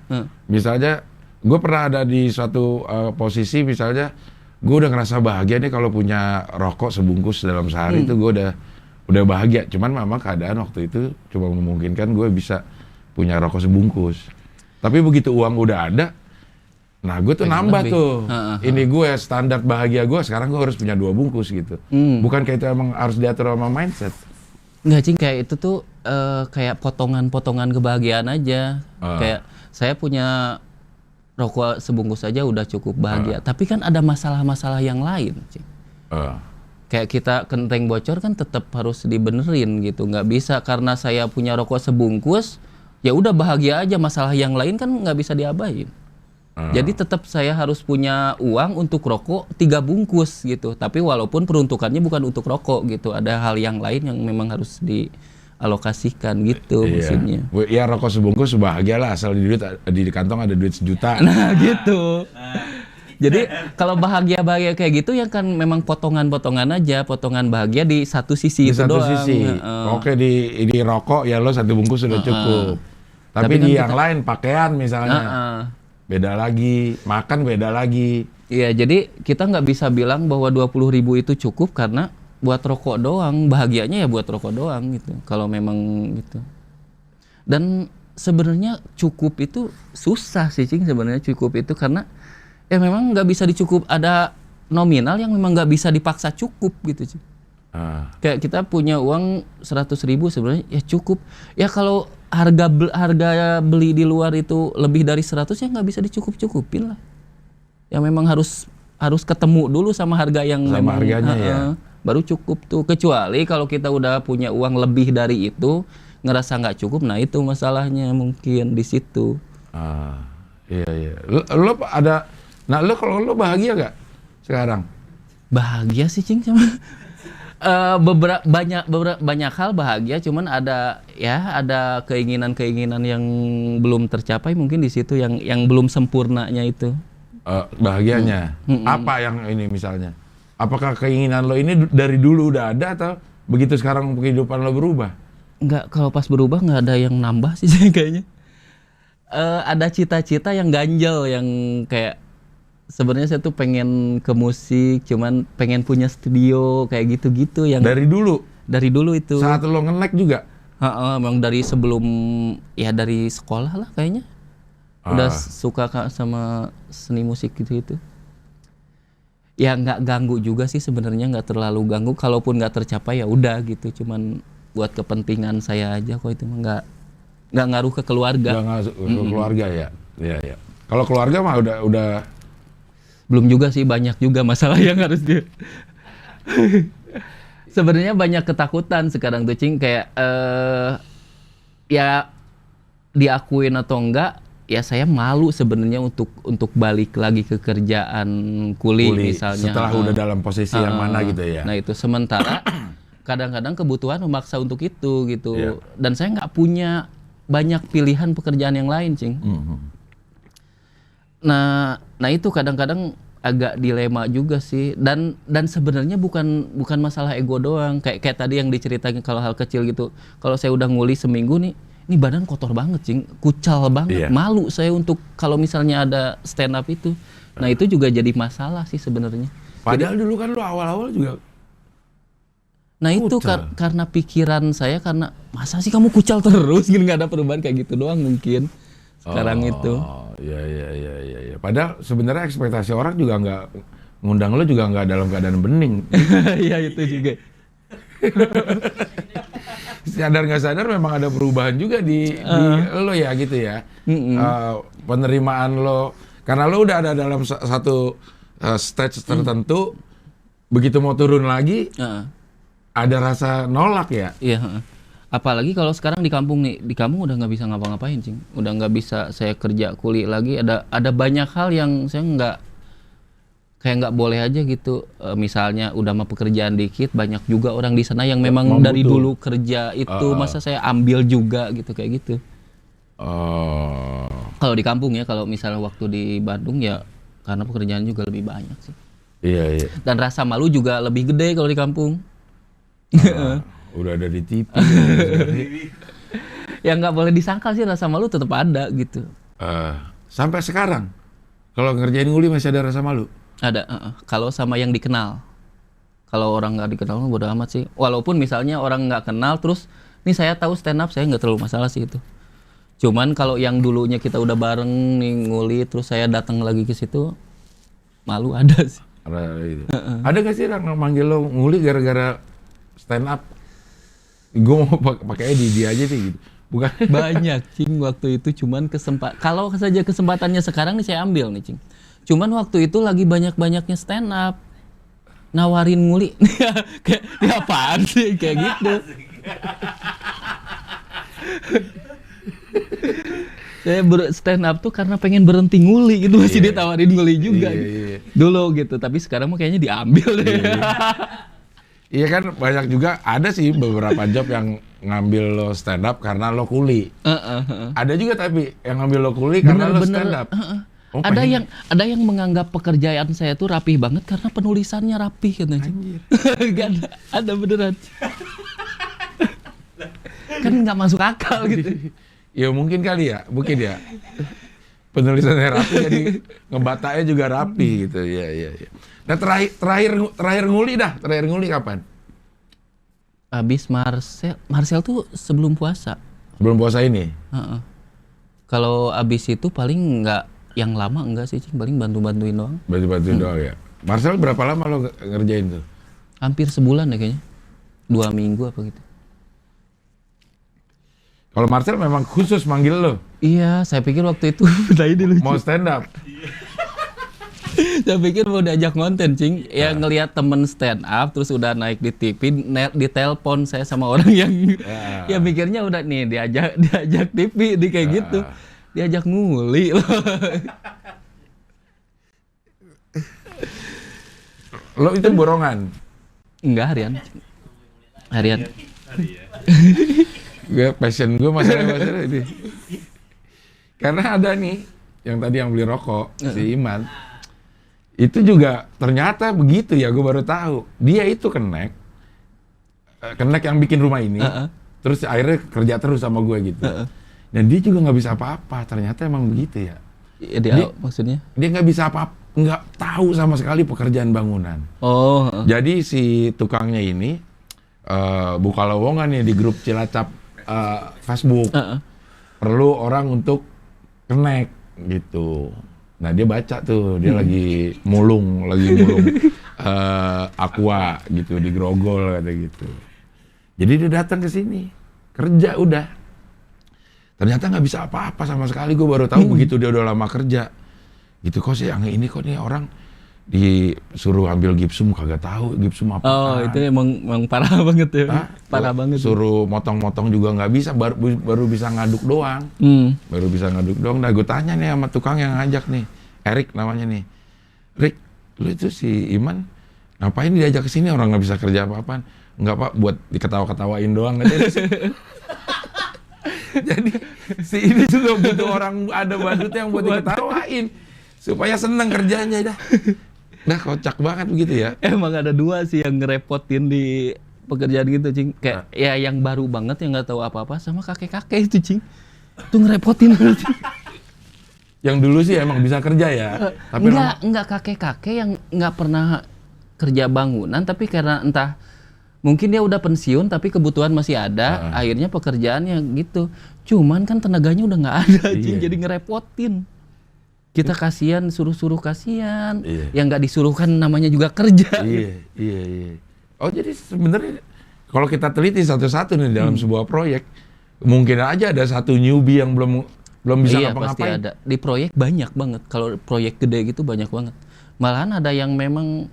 misalnya gue pernah ada di suatu posisi, misalnya gue udah ngerasa bahagia nih kalau punya rokok sebungkus dalam sehari, itu gue udah bahagia. Cuman memang keadaan waktu itu cuma memungkinkan gue bisa punya rokok sebungkus. Tapi begitu uang udah ada, nah gue tuh nambah tuh. Ini gue standar bahagia gue sekarang gue harus punya 2 bungkus gitu. Bukan kayak itu emang harus diatur sama mindset. Nggak, Cing, kayak itu tuh kayak potongan-potongan kebahagiaan aja. Kayak saya punya rokok sebungkus aja udah cukup bahagia. Tapi kan ada masalah-masalah yang lain, Cing. Kayak kita kenteng bocor kan tetap harus dibenerin gitu. Nggak bisa karena saya punya rokok sebungkus, ya udah bahagia aja, masalah yang lain kan nggak bisa diabain. Jadi tetap saya harus punya uang untuk rokok 3 bungkus gitu. Tapi walaupun peruntukannya bukan untuk rokok gitu. Ada hal yang lain yang memang harus dialokasikan gitu maksudnya. Ya rokok sebungkus bahagia lah asal di kantong ada duit 1 juta. Nah gitu. Jadi kalau bahagia kayak gitu ya kan memang potongan-potongan aja. Potongan bahagia di satu sisi itu doang. Sisi. Oke di rokok ya lo 1 bungkus sudah cukup. Tapi kan di yang lain pakaian misalnya. Beda lagi, makan beda lagi. Iya, jadi kita nggak bisa bilang bahwa 20.000 itu cukup karena buat rokok doang. Bahagianya ya buat rokok doang gitu. Kalau memang gitu. Dan sebenarnya cukup itu susah sih, Cing. Sebenarnya cukup itu karena ya memang nggak bisa dicukup. Ada nominal yang memang nggak bisa dipaksa cukup gitu, Cing. Kayak kita punya uang 100.000 sebenarnya ya cukup. Ya kalau harga beli di luar itu lebih dari 100 ya nggak bisa dicukup-cukupin lah. Ya memang harus ketemu dulu sama harga yang memang harganya ya. Baru cukup tuh. Kecuali kalau kita udah punya uang lebih dari itu ngerasa nggak cukup, nah itu masalahnya mungkin di situ. Iya. Lo ada, nah lo kalau lo bahagia gak sekarang? Bahagia sih, Cing, sama banyak hal bahagia, cuman ada keinginan yang belum tercapai mungkin di situ yang belum sempurnanya itu. Bahagianya. Apa yang ini misalnya? Apakah keinginan lo ini dari dulu udah ada atau begitu sekarang kehidupan lo berubah? Enggak, kalau pas berubah nggak ada yang nambah sih kayaknya. Ada cita-cita yang ganjel yang kayak sebenarnya saya tuh pengen ke musik, cuman pengen punya studio kayak gitu-gitu yang dari dulu itu. Saat lo nge-lag juga? Memang dari sebelum ya dari sekolah lah kayaknya. Udah suka sama seni musik gitu. Ya nggak ganggu juga sih sebenarnya, nggak terlalu ganggu. Kalaupun nggak tercapai ya udah gitu, cuman buat kepentingan saya aja kok itu mah nggak ngaruh ke keluarga. Nggak ngaruh ke keluarga ya. Iya. Kalau keluarga mah udah belum juga sih, banyak juga masalah yang harus sebenarnya banyak ketakutan sekarang tuh, Cing, kayak ya diakuin atau enggak ya saya malu sebenarnya untuk balik lagi ke kerjaan kuli misalnya setelah udah dalam posisi yang mana gitu ya. Nah itu sementara kadang-kadang kebutuhan memaksa untuk itu gitu. Yeah. Dan saya nggak punya banyak pilihan pekerjaan yang lain, Cing. Nah itu kadang-kadang agak dilema juga sih, dan sebenarnya bukan masalah ego doang, kayak tadi yang diceritain kalau hal kecil gitu. Kalau saya udah nguli seminggu nih, ini badan kotor banget, Cing, kucal banget, malu saya untuk kalau misalnya ada stand up itu. Nah itu juga jadi masalah sih sebenarnya. Padahal dulu kan lu awal-awal juga. Nah itu karena pikiran saya, karena masa sih kamu kucal terus gini, nggak ada perubahan kayak gitu doang mungkin. Sekarang itu. Iya. Padahal sebenarnya ekspektasi orang juga nggak ngundang lo juga nggak dalam keadaan bening. Iya itu juga. Sadar nggak sadar memang ada perubahan juga di lo ya gitu ya. Penerimaan lo karena lo udah ada dalam satu stage tertentu, begitu mau turun lagi ada rasa nolak ya. Iya. Apalagi kalau sekarang di kampung nih, di kampung udah nggak bisa ngapa-ngapain, Cing. Udah nggak bisa saya kerja kuli lagi. Ada banyak hal yang saya nggak boleh aja gitu. Misalnya udah mah pekerjaan dikit, banyak juga orang di sana yang memang dari dulu kerja itu, masa saya ambil juga gitu kayak gitu. Kalau di kampung ya, kalau misalnya waktu di Bandung ya karena pekerjaan juga lebih banyak sih. Iya. Dan rasa malu juga lebih gede kalau di kampung. Udah ada di TV. Ya nggak boleh disangkal sih, rasa malu tetap ada gitu. Sampai sekarang kalau ngerjain nguli masih ada rasa malu? Ada. Kalau sama yang dikenal. Kalau orang nggak dikenal mah bodo amat sih. Walaupun misalnya orang nggak kenal terus nih saya tahu stand up, saya nggak terlalu masalah sih itu. Cuman kalau yang dulunya kita udah bareng nih nguli terus saya datang lagi ke situ, malu ada sih. Ada nggak sih orang manggil lo nguli gara-gara stand up? Gue mau pakai di aja sih gitu. Bukan banyak, Cing, waktu itu. Cuman kalau saja kesempatannya sekarang nih saya ambil nih, Cing. Cuman waktu itu lagi banyak-banyaknya stand up nawarin nguli. kayak apaan sih kayak gitu. Saya stand up tuh karena pengen berhenti nguli gitu, masih ditawarin nguli juga dulu gitu, tapi sekarang mah kayaknya diambil deh. Iya kan banyak juga, ada sih beberapa job yang ngambil lo stand up karena lo kuli. Ada juga tapi yang ngambil lo kuli karena lo stand up. Oh, ada yang menganggap pekerjaan saya tuh rapih banget karena penulisannya rapih katanya. Gak ada beneran. Kan nggak masuk akal gitu. Ya mungkin kali ya, mungkin ya. Penulisannya rapi jadi ngebataknya juga rapi gitu. Iya. Nah terakhir nguli kapan? Habis Marcel tuh sebelum puasa. Sebelum puasa ini? Kalau abis itu paling nggak yang lama enggak sih, Cing. Paling bantu-bantuin doang. Bantu-bantuin doang ya. Marcel berapa lama lo ngerjain tuh? Hampir sebulan ya kayaknya. 2 minggu apa gitu. Kalau Marcel memang khusus manggil lo? Iya, saya pikir waktu itu tadi lucu. Mau stand up? Saya pikir mau diajak konten, Cing. Ya ngelihat temen stand up, terus udah naik di TV, ditelepon saya sama orang yang ya mikirnya udah nih diajak TV, di kayak gitu. Diajak nguli loh. Lo itu borongan? Enggak, harian. Gue passion gue masalah ini. Karena ada nih yang tadi yang beli rokok si Iman, itu juga ternyata begitu ya, gue baru tahu dia itu kenek yang bikin rumah ini, terus akhirnya kerja terus sama gue gitu. Dan dia juga nggak bisa apa-apa, ternyata emang begitu ya. Dia maksudnya? Dia nggak bisa apa-apa, nggak tahu sama sekali pekerjaan bangunan. Jadi si tukangnya ini buka lowongan nih di grup Cilacap Facebook, perlu orang untuk kenek gitu. Nah dia baca tuh, dia lagi mulung aqua gitu di Grogol kata gitu. Jadi dia datang ke sini kerja udah. Ternyata nggak bisa apa-apa sama sekali. Gue baru tahu begitu dia udah lama kerja. Gitu kok sih yang ini kok nih orang disuruh ambil gipsum kagak tahu gipsum apa. Itu emang parah banget ya. Parah banget. Suruh motong-motong juga nggak bisa, baru bisa ngaduk doang. Baru bisa ngaduk doang. Nah gue tanya nih sama tukang yang ngajak nih, Erik namanya nih. Rick, lu itu si Iman ngapain diajak ke sini, orang nggak bisa kerja apa-apaan? Enggak Pak, buat diketawa-ketawain doang. Jadi si ini juga butuh orang ada badutnya yang buat diketawain supaya seneng kerjanya dah. Nah kocak banget begitu ya. Emang ada 2 sih yang ngerepotin di pekerjaan gitu, Cing. Kayak ya yang baru banget yang nggak tahu apa-apa, sama kakek-kakek itu, Cing. Itu ngerepotin. Yang dulu sih emang bisa kerja ya. Tapi enggak kakek-kakek yang nggak pernah kerja bangunan, tapi karena entah mungkin dia udah pensiun tapi kebutuhan masih ada, akhirnya pekerjaannya gitu. Cuman kan tenaganya udah nggak ada, Cing. Jadi ngerepotin. Kita kasihan, suruh-suruh kasihan. Yang nggak disuruhkan namanya juga kerja. Iya. Oh jadi sebenarnya kalau kita teliti satu-satu nih dalam sebuah proyek, mungkin aja ada satu newbie yang belum bisa ngapa-ngapain. Pasti ada. Di proyek banyak banget. Kalau proyek gede gitu banyak banget. Malahan ada yang memang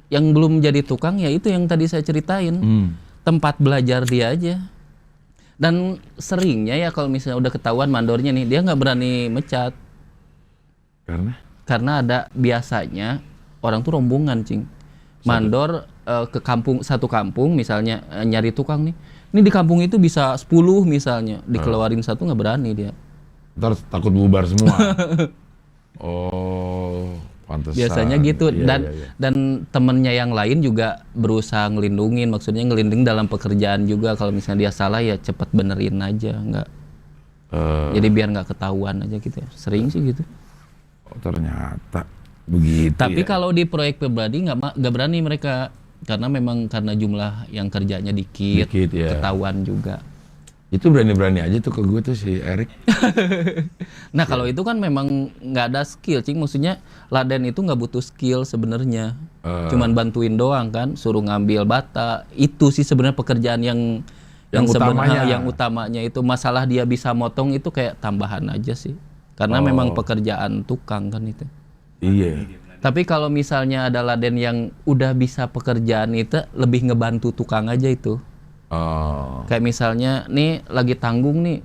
yang belum jadi tukang, ya itu yang tadi saya ceritain. Tempat belajar dia aja. Dan seringnya ya kalau misalnya udah ketahuan mandornya nih, dia nggak berani mecat. Karena ada biasanya orang tuh rombongan, Cing. Mandor ke satu kampung misalnya nyari tukang nih. Ini di kampung itu bisa 10 misalnya, dikeluarin satu nggak berani dia. Ntar takut bubar semua. Oh, pantesan. Biasanya gitu. Dan temennya yang lain juga berusaha ngelindungin, maksudnya ngelindung dalam pekerjaan juga. Kalau misalnya dia salah ya cepet benerin aja, nggak. Jadi biar nggak ketahuan aja gitu. Sering sih gitu. Oh, ternyata begitu. Tapi kalau di proyek pribadi nggak berani mereka, karena memang karena jumlah yang kerjanya dikit ketahuan juga. Itu berani-berani aja tuh ke gue tuh si Erik. Nah kalau itu kan memang nggak ada skill, Cing. Maksudnya laden itu nggak butuh skill sebenarnya. Cuman bantuin doang kan, suruh ngambil bata. Itu sih sebenarnya pekerjaan yang utamanya itu. Masalah dia bisa motong itu kayak tambahan aja sih. Karena memang pekerjaan tukang kan itu. Iya. Tapi kalau misalnya ada laden yang udah bisa pekerjaan itu, lebih ngebantu tukang aja itu. Kayak misalnya nih lagi tanggung nih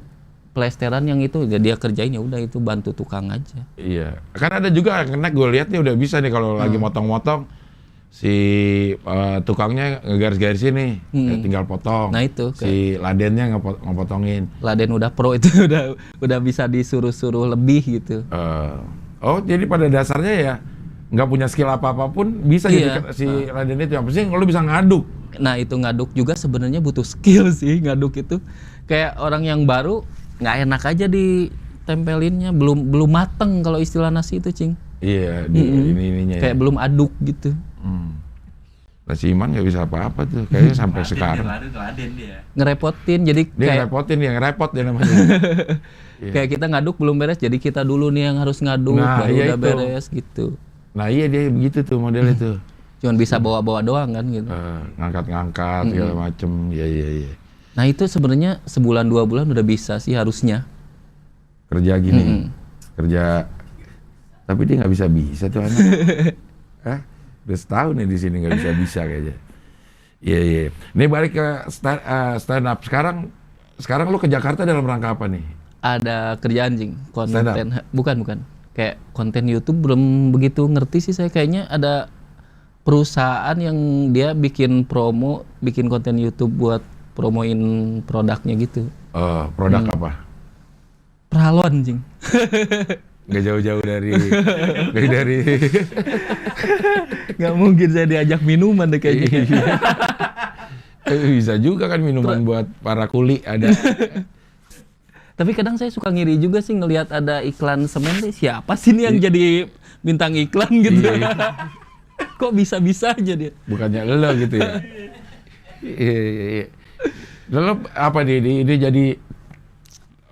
plesteran yang itu dia kerjain, ya udah itu bantu tukang aja. Iya, kan ada juga yang kena, gue lihat nih udah bisa nih kalau lagi motong-motong si tukangnya ngegaris-garisin nih, tinggal potong. Nah itu si ladennya ngepotongin. Laden udah pro itu udah bisa disuruh-suruh lebih gitu. Oh jadi pada dasarnya ya nggak punya skill apapun bisa jadi si laden itu, yang penting lo bisa ngaduk. Nah itu ngaduk juga sebenarnya butuh skill sih, ngaduk itu kayak orang yang baru nggak enak aja ditempelinnya, belum mateng kalau istilah nasi itu, Cing. Iya, ininya kayak belum aduk gitu. Nasi Iman nggak bisa apa-apa tuh, kayaknya sampai sekarang. Ngerepotin, jadi dia kayak ngerepotin, dia ngerepot dia namanya. kayak kita ngaduk belum beres, jadi kita dulu nih yang harus ngaduk, baru udah beres gitu. Nah iya dia begitu tuh model itu. Cuman bisa bawa-bawa doang kan gitu. Ngangkat-ngangkat segala macem, iya. Nah itu sebenarnya sebulan 2 bulan udah bisa sih harusnya. Kerja gini, kerja, tapi dia nggak bisa tuh anak. Udah setahun nih di sini nggak bisa kayaknya. Iya. Ini balik ke stand up. Sekarang lu ke Jakarta dalam rangka apa nih? Ada kerjaan, Jing, konten. Bukan. Kayak konten YouTube belum begitu ngerti sih saya. Kayaknya ada perusahaan yang dia bikin konten YouTube buat promoin produknya gitu. Produk apa? Perhaluan, Jing. Nggak jauh-jauh dari nggak mungkin saya diajak minuman deh kayaknya. Bisa juga kan minuman buat para kuli ada. Tapi kadang saya suka ngiri juga sih ngelihat ada iklan semen nih, siapa sih nih yang jadi bintang iklan gitu. Kok bisa-bisa aja dia. Bukannya lo gitu ya. Iya. Lalu apa dia jadi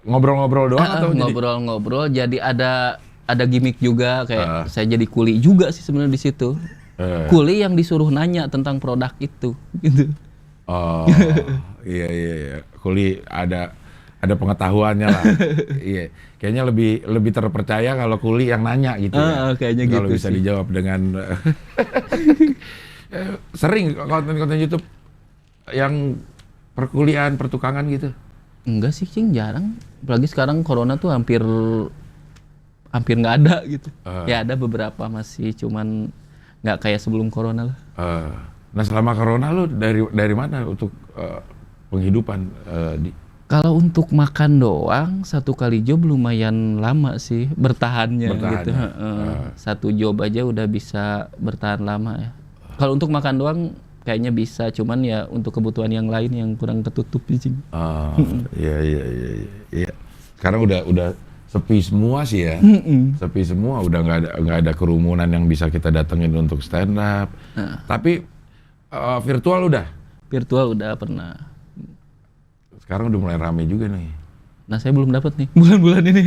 ngobrol-ngobrol doang atau ngobrol-ngobrol, jadi ada gimmick juga kayak saya jadi kuli juga sih sebenarnya di situ. Kuli yang disuruh nanya tentang produk itu gitu. Oh, iya. Kuli ada pengetahuannya lah. Iya. Kayaknya lebih terpercaya kalau kuli yang nanya gitu ya. Kayaknya gitu. Kalau bisa dijawab dengan sering konten-konten YouTube yang perkuliahan, pertukangan gitu. Enggak sih, Cing, jarang. Apalagi sekarang corona tuh hampir nggak ada gitu. Ya ada beberapa masih, cuman nggak kayak sebelum corona lah. Nah selama corona lu dari mana untuk penghidupan? Kalau untuk makan doang, 1 kali job lumayan lama sih bertahannya gitu. 1 job aja udah bisa bertahan lama ya. Kalau untuk makan doang kayaknya bisa, cuman ya untuk kebutuhan yang lain yang kurang ketutup sih. Iya. Sekarang udah sepi semua sih ya. Sepi semua, udah nggak ada kerumunan yang bisa kita datengin untuk stand up. Tapi virtual udah. Virtual udah pernah. Sekarang udah mulai rame juga nih. Nah saya belum dapat nih bulan-bulan ini.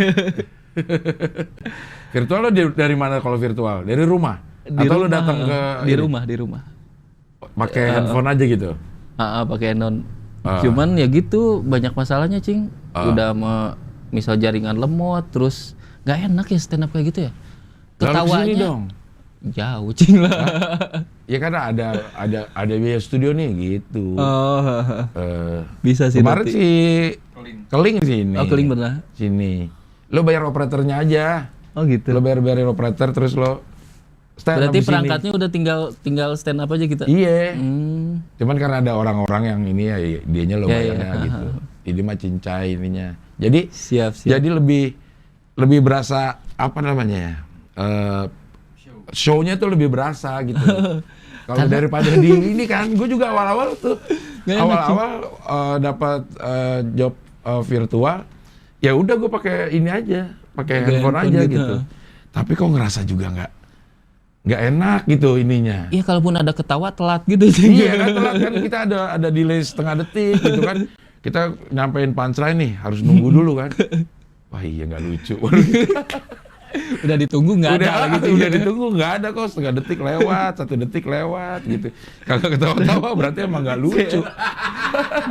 Virtual lo dari mana kalau virtual? Dari rumah? Atau lo datang ke di rumah? Pakai handphone aja gitu? Pakai handphone. Cuman ya gitu, banyak masalahnya, Cing. Udah misal jaringan lemot, terus nggak enak ya stand up kayak gitu ya. Ketawanya dong. Jauh, Cing lah. Ya karena ada biaya studio nih gitu. Bisa sih. Kemarin si Keling sini. Keling benar. Sini. Lo bayar operatornya aja. Oh gitu. Lo bayarin operator, terus lo stand up. Berarti perangkatnya udah tinggal stand up aja kita. Iya. Cuman karena ada orang-orang yang ini ya dianya lo bayarnya gitu. Ini mah cincai ininya. Jadi siap. Jadi lebih berasa apa namanya ya? Show-nya tuh lebih berasa gitu. Kalau daripada di ini kan, gue juga awal-awal dapat job virtual, ya udah gue pakai ini aja, pakai handphone aja gitu. Tapi kok ngerasa juga nggak enak gitu ininya. Iya, kalaupun ada ketawa telat gitu. Iya kan telat kan, kita ada delay setengah detik gitu kan. Kita nyampein punchline nih harus nunggu dulu kan. Wah iya nggak lucu. Udah ditunggu nggak ada lagi. Udah ditunggu nggak ada kok, setengah detik lewat, 1 detik lewat gitu. Kalau ketawa-tawa berarti emang nggak lucu.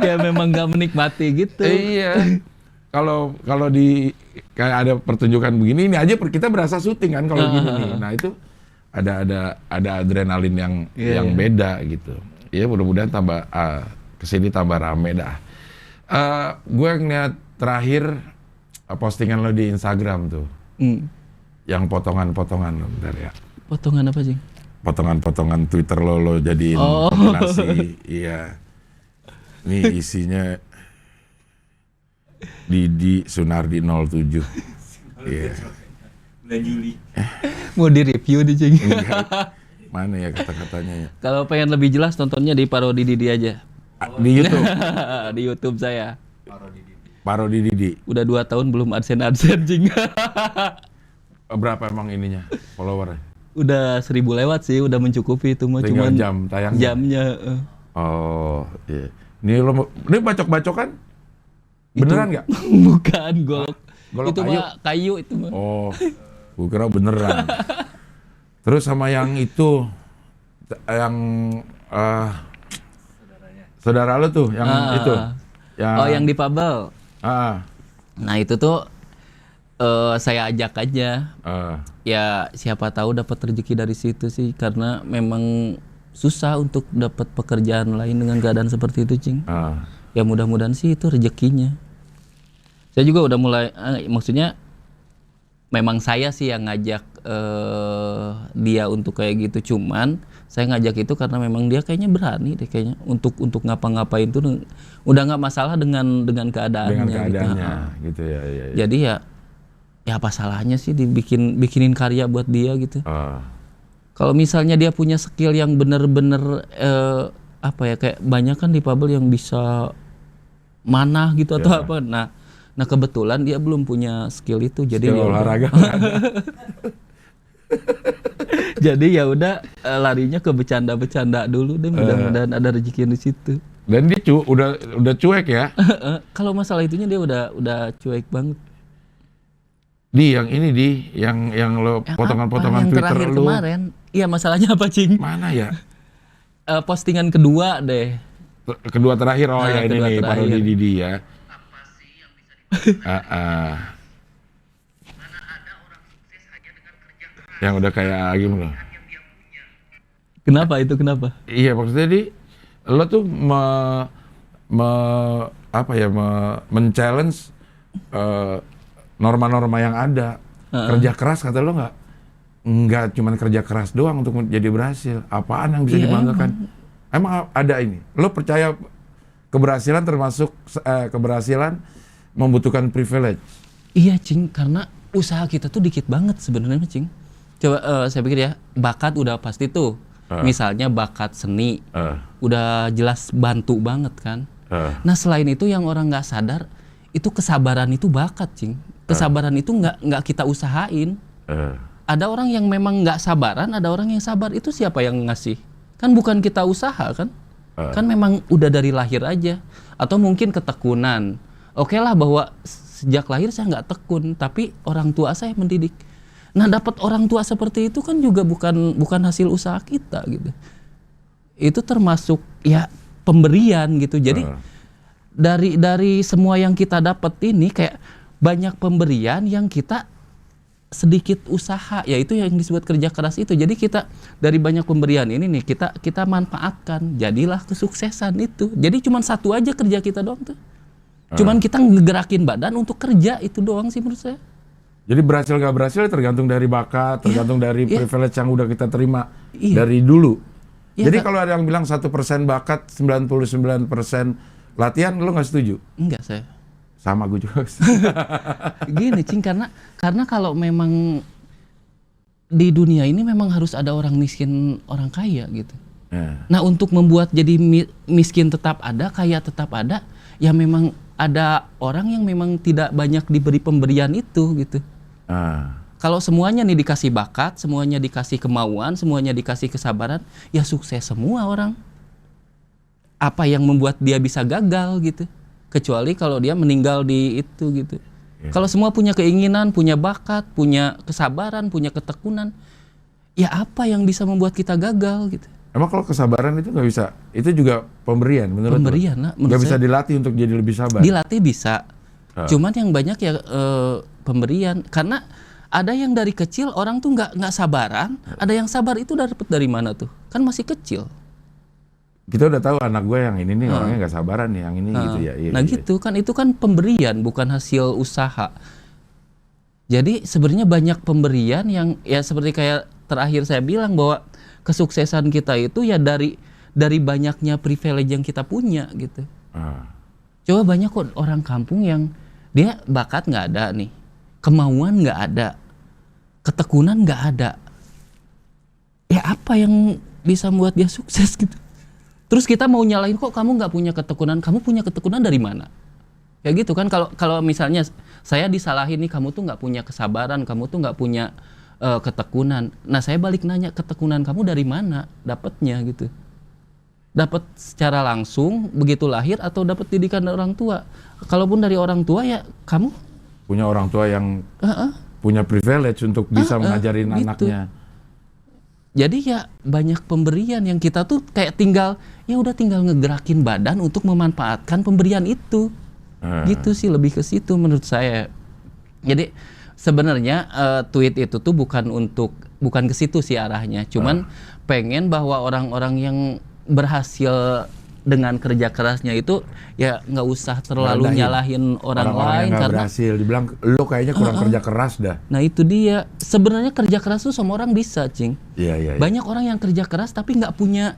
Ya memang nggak menikmati gitu. Iya. Kalau di kayak ada pertunjukan begini, ini aja kita berasa syuting kan kalau gini nih. Nah itu ada adrenalin yang beda gitu. Ya mudah-mudahan kesini tambah rame dah. Gue ngeliat terakhir postingan lo di Instagram tuh. Yang potongan-potongan lo, bentar ya. Potongan apa sih? Potongan-potongan Twitter lo jadiin kompilasi. Iya. Ini isinya Didi Sunardi 07. Iya. Bulan Juli. Mau di-review nih, Cing. Mana ya kata-katanya ya? Kalau pengen lebih jelas tontonnya di Parodi Didi aja. Di YouTube. Di YouTube saya. Parodi Didi. Udah 2 tahun belum AdSense, Cing. Berapa emang ininya followernya? Udah 1.000 lewat sih, udah mencukupi itu mah. Tinggal Cuman jam tayangnya. jamnya. Oh, iya. Ini bacok-bacokan? Beneran nggak? Bukan, golok. Golok itu mah kayu itu mah. Oh, gue kira beneran. Terus sama yang itu, yang saudara lo tuh, yang itu. Yang di Pabel. Nah itu tuh saya ajak aja. Ya siapa tahu dapat rezeki dari situ sih, karena memang susah untuk dapat pekerjaan lain dengan keadaan seperti itu, Cing. Ya mudah-mudahan sih itu rezekinya. Saya juga udah mulai, maksudnya memang saya sih yang ngajak dia untuk kayak gitu. Cuman saya ngajak itu karena memang dia kayaknya berani deh kayaknya untuk ngapa-ngapain tuh udah nggak masalah dengan keadaannya. Dengan keadaannya gitu ya. Jadi ya apa salahnya sih bikinin karya buat dia gitu. Kalau misalnya dia punya skill yang bener-bener apa ya, kayak banyak kan di Pabel yang bisa manah gitu atau apa. Nah kebetulan dia belum punya skill itu, jadi skill olahraga. Jadi ya udah larinya ke bercanda-bercanda dulu deh, mudah-mudahan ada rezeki di situ. Dan dia udah cuek ya. Kalau masalah itunya dia udah cuek banget. Yang lo potongan-potongan yang Twitter terakhir lo. kemarin. Iya, masalahnya apa, Cing? Mana ya? Postingan kedua deh. Kedua terakhir, ya ini nih, Parodi Didi ya. Yang udah kayak gimana? Kenapa itu? Kenapa? Iya, maksudnya lo tuh men-challenge norma-norma yang ada. Kerja keras kata lo nggak cuma kerja keras doang untuk jadi berhasil. Apaan yang bisa dibanggakan? Emang ada ini. Lo percaya keberhasilan termasuk keberhasilan membutuhkan privilege? Iya, Cing, karena usaha kita tuh dikit banget sebenarnya, Cing. Coba saya pikir ya, bakat udah pasti tuh. Misalnya bakat seni, udah jelas bantu banget kan. Nah selain itu yang orang nggak sadar, itu kesabaran itu bakat, Cing. Kesabaran itu nggak kita usahain. Ada orang yang memang nggak sabaran, ada orang yang sabar. Itu siapa yang ngasih? Kan bukan kita usaha kan? Kan memang udah dari lahir aja. Atau mungkin ketekunan. Oke lah bahwa sejak lahir saya nggak tekun, tapi orang tua saya mendidik. Nah dapat orang tua seperti itu kan juga bukan hasil usaha kita gitu. Itu termasuk ya pemberian gitu. Jadi dari semua yang kita dapat ini kayak banyak pemberian yang kita sedikit usaha, yaitu yang disebut kerja keras itu. Jadi kita dari banyak pemberian ini nih kita manfaatkan, jadilah kesuksesan itu. Jadi cuma satu aja kerja kita doang tuh. Cuman kita ngegerakin badan untuk kerja, itu doang sih menurut saya. Jadi berhasil gak berhasil tergantung dari bakat, tergantung dari privilege yang udah kita terima dari dulu. Jadi kalau ada yang bilang 1% bakat, 99% latihan, lo nggak setuju? Enggak, saya. Sama gue juga. Gini, Cing, karena kalau memang di dunia ini memang harus ada orang miskin, orang kaya gitu. Nah untuk membuat jadi miskin tetap ada, kaya tetap ada, ya memang ada orang yang memang tidak banyak diberi pemberian itu gitu. Kalau semuanya nih dikasih bakat, semuanya dikasih kemauan, semuanya dikasih kesabaran, ya sukses semua orang. Apa yang membuat dia bisa gagal gitu? Kecuali kalau dia meninggal di itu gitu. Kalau semua punya keinginan, punya bakat, punya kesabaran, punya ketekunan, ya apa yang bisa membuat kita gagal gitu? Emang kalau kesabaran itu nggak bisa? Itu juga pemberian menurut Pemberian lah. Nggak bisa dilatih untuk jadi lebih sabar? Dilatih bisa. Cuman yang banyak ya pemberian. Karena ada yang dari kecil orang tuh nggak sabaran, ada yang sabar itu dapat dari mana tuh? Kan masih kecil. Kita udah tahu anak gue yang ini nih orangnya nggak sabaran nih, yang ini gitu ya. Nah gitu kan, itu kan pemberian bukan hasil usaha. Jadi sebenarnya banyak pemberian yang ya seperti kayak terakhir saya bilang bahwa kesuksesan kita itu ya dari banyaknya privilege yang kita punya gitu. Coba banyak kok orang kampung yang dia bakat nggak ada nih, kemauan nggak ada, ketekunan nggak ada. Ya apa yang bisa membuat dia sukses gitu? Terus kita mau nyalain kok kamu nggak punya ketekunan, kamu punya ketekunan dari mana? Ya gitu kan, kalau misalnya saya disalahin nih, kamu tuh nggak punya kesabaran, kamu tuh nggak punya ketekunan. Nah saya balik nanya, ketekunan kamu dari mana dapatnya gitu? Dapat secara langsung begitu lahir atau dapat didikan dari orang tua? Kalaupun dari orang tua ya kamu punya orang tua yang punya privilege untuk bisa ngajarin gitu. Anaknya. Jadi ya banyak pemberian yang kita tuh kayak tinggal ngegerakin badan untuk memanfaatkan pemberian itu. Gitu sih, lebih ke situ menurut saya. Jadi sebenarnya tweet itu tuh bukan ke situ sih arahnya. Cuman pengen bahwa orang-orang yang berhasil dengan kerja kerasnya itu ya nggak usah terlalu nyalahin orang lain yang karena berhasil dibilang lo kayaknya kurang kerja keras dah. Nah itu dia, sebenarnya kerja keras tuh semua orang bisa, Cing. Iya. Banyak orang yang kerja keras tapi nggak punya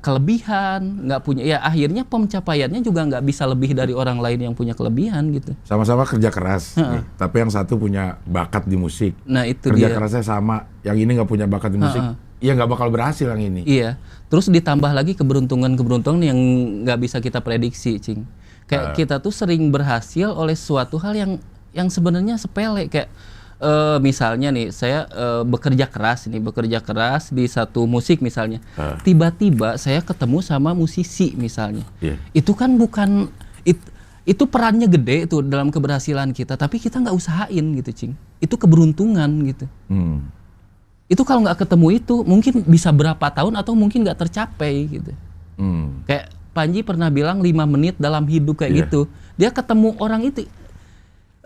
kelebihan, nggak punya, ya akhirnya pencapaiannya juga nggak bisa lebih dari orang lain yang punya kelebihan gitu. Sama-sama kerja keras, nih, tapi yang satu punya bakat di musik. Nah itu kerja dia. kerasnya sama, yang ini nggak punya bakat di musik. Iya nggak bakal berhasil yang ini. Iya, terus ditambah lagi keberuntungan yang nggak bisa kita prediksi, Cing. Kayak kita tuh sering berhasil oleh suatu hal yang sebenarnya sepele. Kayak misalnya nih, saya bekerja keras di satu musik misalnya. Tiba-tiba saya ketemu sama musisi misalnya. Itu kan bukan itu perannya gede itu dalam keberhasilan kita, tapi kita nggak usahain gitu, Cing. Itu keberuntungan gitu. Itu kalau nggak ketemu itu mungkin bisa berapa tahun atau mungkin nggak tercapai gitu. Kayak Panji pernah bilang 5 menit dalam hidup kayak gitu. Dia ketemu orang itu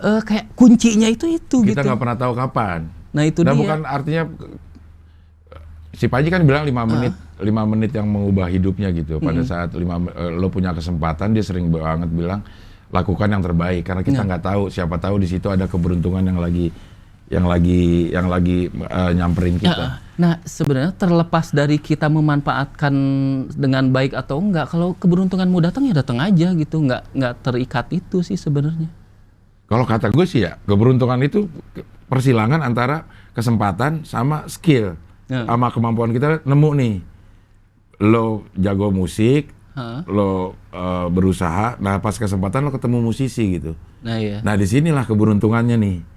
kayak kuncinya itu kita gitu. Kita nggak pernah tahu kapan. Nah itu dia. Bukan artinya si Panji kan bilang 5 menit yang mengubah hidupnya gitu. Pada saat lo punya kesempatan, dia sering banget bilang lakukan yang terbaik karena kita nggak tahu, siapa tahu di situ ada keberuntungan yang lagi nyamperin kita. Nah, sebenarnya terlepas dari kita memanfaatkan dengan baik atau enggak, kalau keberuntungan mau datang ya datang aja gitu, nggak terikat itu sih sebenarnya. Kalau kata gue sih ya, keberuntungan itu persilangan antara kesempatan sama skill, sama kemampuan kita nemu nih. Lo jago musik, lo berusaha, nah pas kesempatan lo ketemu musisi gitu. Nah disinilah keberuntungannya nih.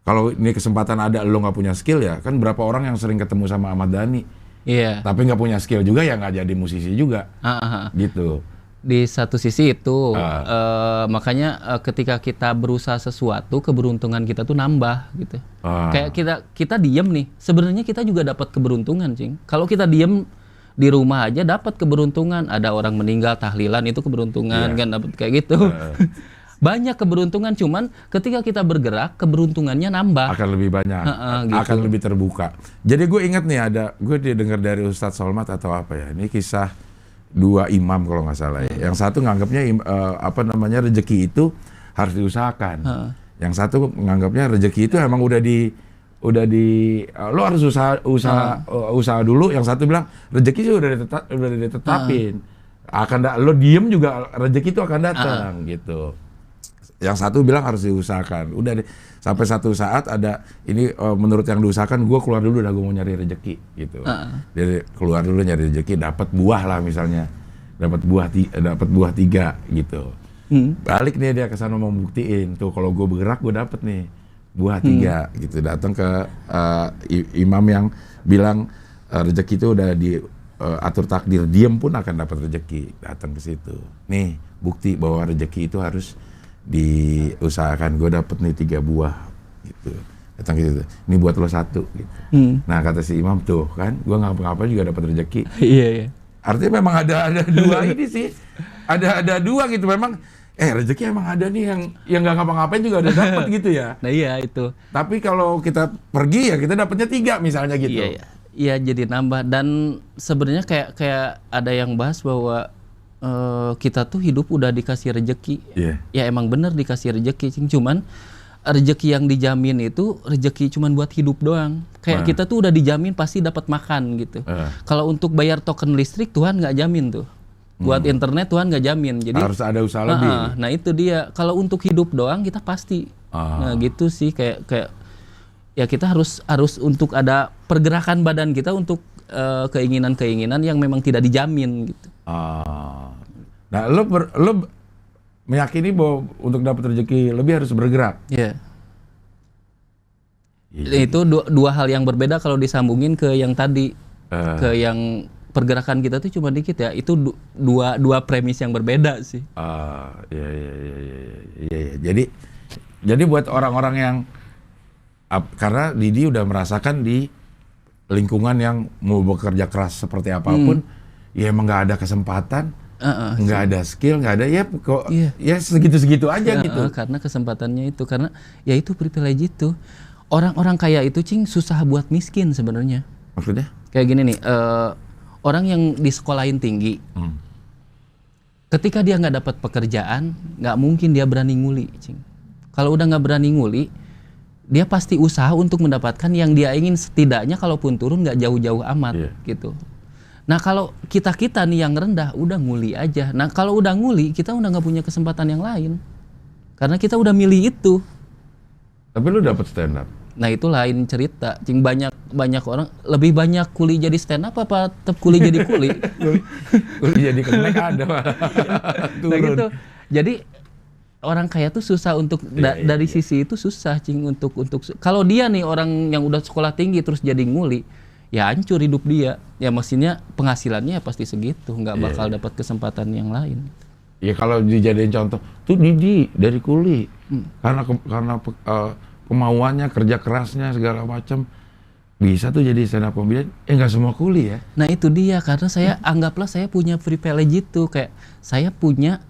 Kalau ini kesempatan ada, lo nggak punya skill ya, kan berapa orang yang sering ketemu sama Ahmad Dhani, tapi nggak punya skill juga ya nggak jadi musisi juga, gitu. Di satu sisi itu, makanya ketika kita berusaha sesuatu, keberuntungan kita tuh nambah gitu. Kayak kita diem nih, sebenarnya kita juga dapat keberuntungan, Cing. Kalau kita diem di rumah aja dapat keberuntungan, ada orang meninggal tahlilan itu keberuntungan kan, dapat kayak gitu. Banyak keberuntungan, cuman ketika kita bergerak keberuntungannya nambah, akan lebih banyak, gitu. Akan lebih terbuka. Jadi gue ingat nih, gue dengar dari Ustadz Solmat atau apa ya, ini kisah 2 imam kalau nggak salah ya. Yang satu nganggapnya rezeki itu harus diusahakan. Yang satu nganggapnya rezeki itu emang udah di lo harus usaha dulu. Yang satu bilang rezeki sih udah ditetapin, lo diem juga rezeki itu akan datang gitu. Yang satu bilang harus diusahakan. Sampai satu saat ada ini menurut yang diusahakan, gue keluar dulu dah, gue mau nyari rezeki gitu. Jadi keluar dulu nyari rezeki, dapat buah lah misalnya, dapat buah 3 gitu. Balik nih dia ke sana mau buktiin tuh, kalau gue bergerak gue dapat nih buah 3 gitu. Datang ke imam yang bilang rezeki itu udah diatur takdir, diem pun akan dapat rezeki. Datang ke situ, nih bukti bahwa rezeki itu harus diusahakan. Gue dapet nih 3 buah gitu. Datang gitu, ini buat lo 1 gitu. Nah kata si imam tuh kan, gue ngapa-ngapain juga dapat rezeki. Iya. Artinya memang ada 2 ini sih, ada 2 gitu. Memang rezeki emang ada nih yang nggak ngapa-ngapain juga ada dapat gitu ya. Nah iya itu. Tapi kalau kita pergi ya kita dapatnya 3 misalnya gitu. Iya jadi nambah. Dan sebenarnya kayak ada yang bahas bahwa kita tuh hidup udah dikasih rezeki. Ya emang bener dikasih rezeki, cuman rezeki yang dijamin itu rezeki cuman buat hidup doang. Kayak kita tuh udah dijamin pasti dapat makan gitu. Kalau untuk bayar token listrik Tuhan nggak jamin tuh. Buat internet Tuhan nggak jamin. Jadi harus ada usaha lebih. Nah itu dia. Kalau untuk hidup doang kita pasti. Nah gitu sih kayak ya kita harus untuk ada pergerakan badan kita untuk keinginan-keinginan yang memang tidak dijamin gitu. Nah, lo meyakini bahwa untuk dapat rezeki lebih harus bergerak. Iya. Itu dua hal yang berbeda kalau disambungin ke yang tadi, ke yang pergerakan kita tuh cuma dikit ya. Itu dua premis yang berbeda sih. Iya. Jadi buat orang-orang yang karena Didi udah merasakan di lingkungan yang mau bekerja keras seperti apapun, ya emang nggak ada kesempatan, nggak ada skill, nggak ada ya segitu-segitu aja gitu. Karena kesempatannya itu, karena ya itu privilege itu. Orang-orang kaya itu susah buat miskin sebenarnya. Maksudnya? Kayak gini nih, orang yang di sekolahin tinggi, ketika dia nggak dapat pekerjaan, nggak mungkin dia berani nguli, cing. Kalau udah nggak berani nguli, dia pasti usaha untuk mendapatkan yang dia ingin, setidaknya kalaupun turun nggak jauh-jauh amat gitu. Nah kalau kita nih yang rendah udah nguli aja. Nah kalau udah nguli kita udah nggak punya kesempatan yang lain karena kita udah milih itu. Tapi lu dapet stand up. Nah itu lain cerita. Cing banyak orang lebih banyak kuli jadi stand up apa tetap kuli jadi kuli. Kuli jadi kenek ada. Turun. Nah gitu. Jadi orang kaya tuh susah untuk dari sisi itu susah, cing, untuk kalau dia nih orang yang udah sekolah tinggi terus jadi nguli, ya hancur hidup dia. Ya maksudnya penghasilannya ya pasti segitu, nggak bakal dapat kesempatan yang lain. Ya kalau dijadiin contoh, tuh Didi dari kuli, karena kemauannya, kerja kerasnya segala macam bisa tuh jadi stand up comedian. Nggak semua kuli ya. Nah itu dia, karena saya anggaplah saya punya privilege itu, kayak saya punya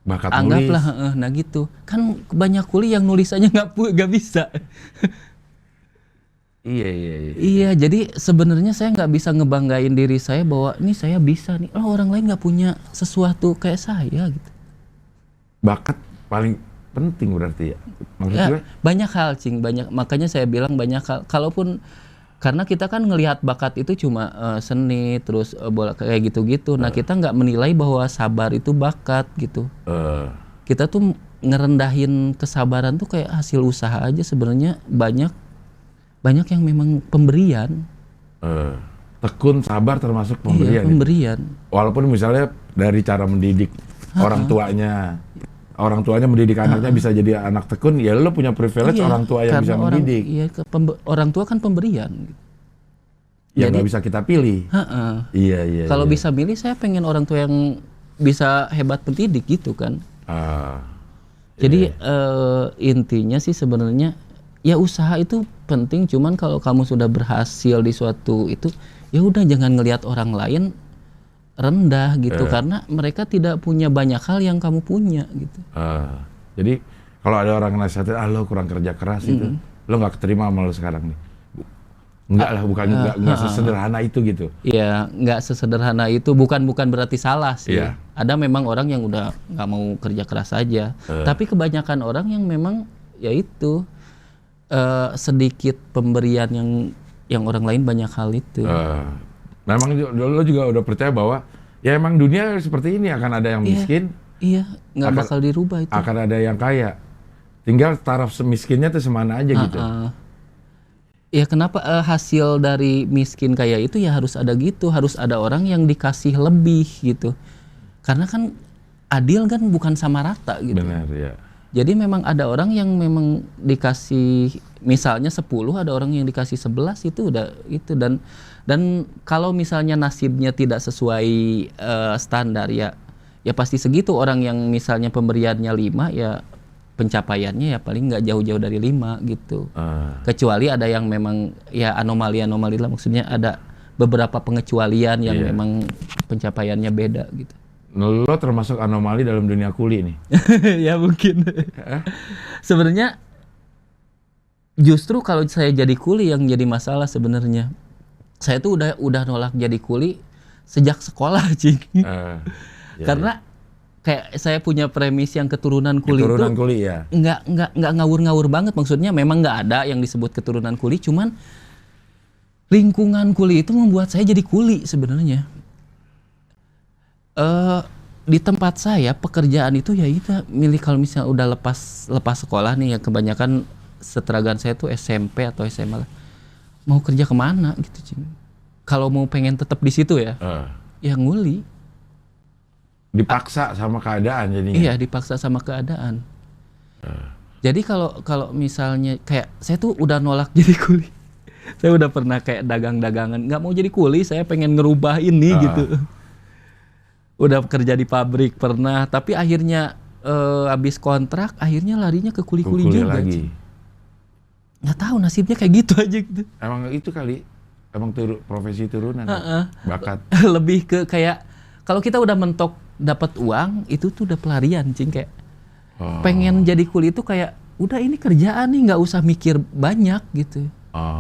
bakat anggaplah nulis. Nah gitu kan banyak kuli yang nulis aja nggak bisa. Iya, jadi sebenarnya saya nggak bisa ngebanggain diri saya bahwa ini saya bisa nih. Orang lain nggak punya sesuatu kayak saya gitu. Bakat paling penting berarti ya. Maksudnya banyak hal, cing, makanya saya bilang banyak hal. Kalaupun karena kita kan ngelihat bakat itu cuma seni terus bola kayak gitu-gitu. Nah kita nggak menilai bahwa sabar itu bakat gitu. Kita tuh ngerendahin kesabaran tuh kayak hasil usaha aja sebenarnya. Banyak yang memang pemberian. Tekun, sabar termasuk pemberian. Iya, pemberian. Walaupun misalnya dari cara mendidik orang tuanya mendidik anaknya bisa jadi anak tekun, ya lo punya privilege orang tua yang bisa mendidik. Iya, orang tua kan pemberian. Ya nggak bisa kita pilih. Iya. Kalau bisa milih, saya pengen orang tua yang bisa hebat mendidik gitu kan. Jadi intinya sih sebenarnya ya usaha itu penting. Cuman kalau kamu sudah berhasil di suatu itu, ya udah jangan ngelihat orang lain rendah gitu, karena mereka tidak punya banyak hal yang kamu punya gitu. Jadi kalau ada orang nasihatin, lo kurang kerja keras itu, lo nggak keterima sama lo sekarang nih. Enggak lah, nggak sesederhana itu gitu. Iya, nggak sesederhana itu. Bukan berarti salah sih. Ada memang orang yang udah nggak mau kerja keras aja. Tapi kebanyakan orang yang memang ya itu sedikit pemberian yang orang lain banyak hal itu. Memang lo juga udah percaya bahwa ya emang dunia seperti ini, akan ada yang miskin. Iya, nggak bakal dirubah itu. Akan ada yang kaya. Tinggal taraf semiskinnya tuh semana aja gitu. Ya kenapa hasil dari miskin kaya itu ya harus ada gitu, harus ada orang yang dikasih lebih gitu. Karena kan adil kan bukan sama rata gitu. Benar ya. Jadi memang ada orang yang memang dikasih misalnya 10, ada orang yang dikasih 11, itu udah itu. Dan kalau misalnya nasibnya tidak sesuai standar ya pasti segitu. Orang yang misalnya pemberiannya 5 ya pencapaiannya ya paling nggak jauh-jauh dari 5 gitu. Kecuali ada yang memang ya anomali lah, maksudnya ada beberapa pengecualian yang memang pencapaiannya beda gitu. Lo termasuk anomali dalam dunia kuli nih. Ya mungkin. Sebenarnya justru kalau saya jadi kuli yang jadi masalah sebenarnya. Saya tuh udah nolak jadi kuli sejak sekolah, cing. Karena kayak saya punya premis yang keturunan kuli Keturunan itu kuli ya. nggak ngawur-ngawur banget, maksudnya memang nggak ada yang disebut keturunan kuli, cuman lingkungan kuli itu membuat saya jadi kuli sebenarnya. Di tempat saya pekerjaan itu ya itu milik, kalau misalnya udah lepas sekolah nih ya, kebanyakan seteragan saya tuh SMP atau SMA lah. Mau kerja kemana gitu, Cing. Kalau mau pengen tetap di situ ya, ya nguli. Dipaksa sama keadaan jadinya. Iya, dipaksa sama keadaan. Jadi kalau misalnya kayak saya tuh udah nolak jadi kuli. Saya udah pernah kayak dagang-dagangan, nggak mau jadi kuli, saya pengen ngerubah ini gitu. Udah kerja di pabrik pernah, tapi akhirnya habis kontrak, akhirnya larinya ke kuli-kuli juga. Lagi. Nggak tahu nasibnya kayak gitu aja gitu. Emang itu kali, emang profesi turunan, bakat. Lebih ke kayak kalau kita udah mentok dapat uang, itu tuh udah pelarian, Cing, kayak pengen jadi kuli itu kayak udah ini kerjaan nih, nggak usah mikir banyak gitu.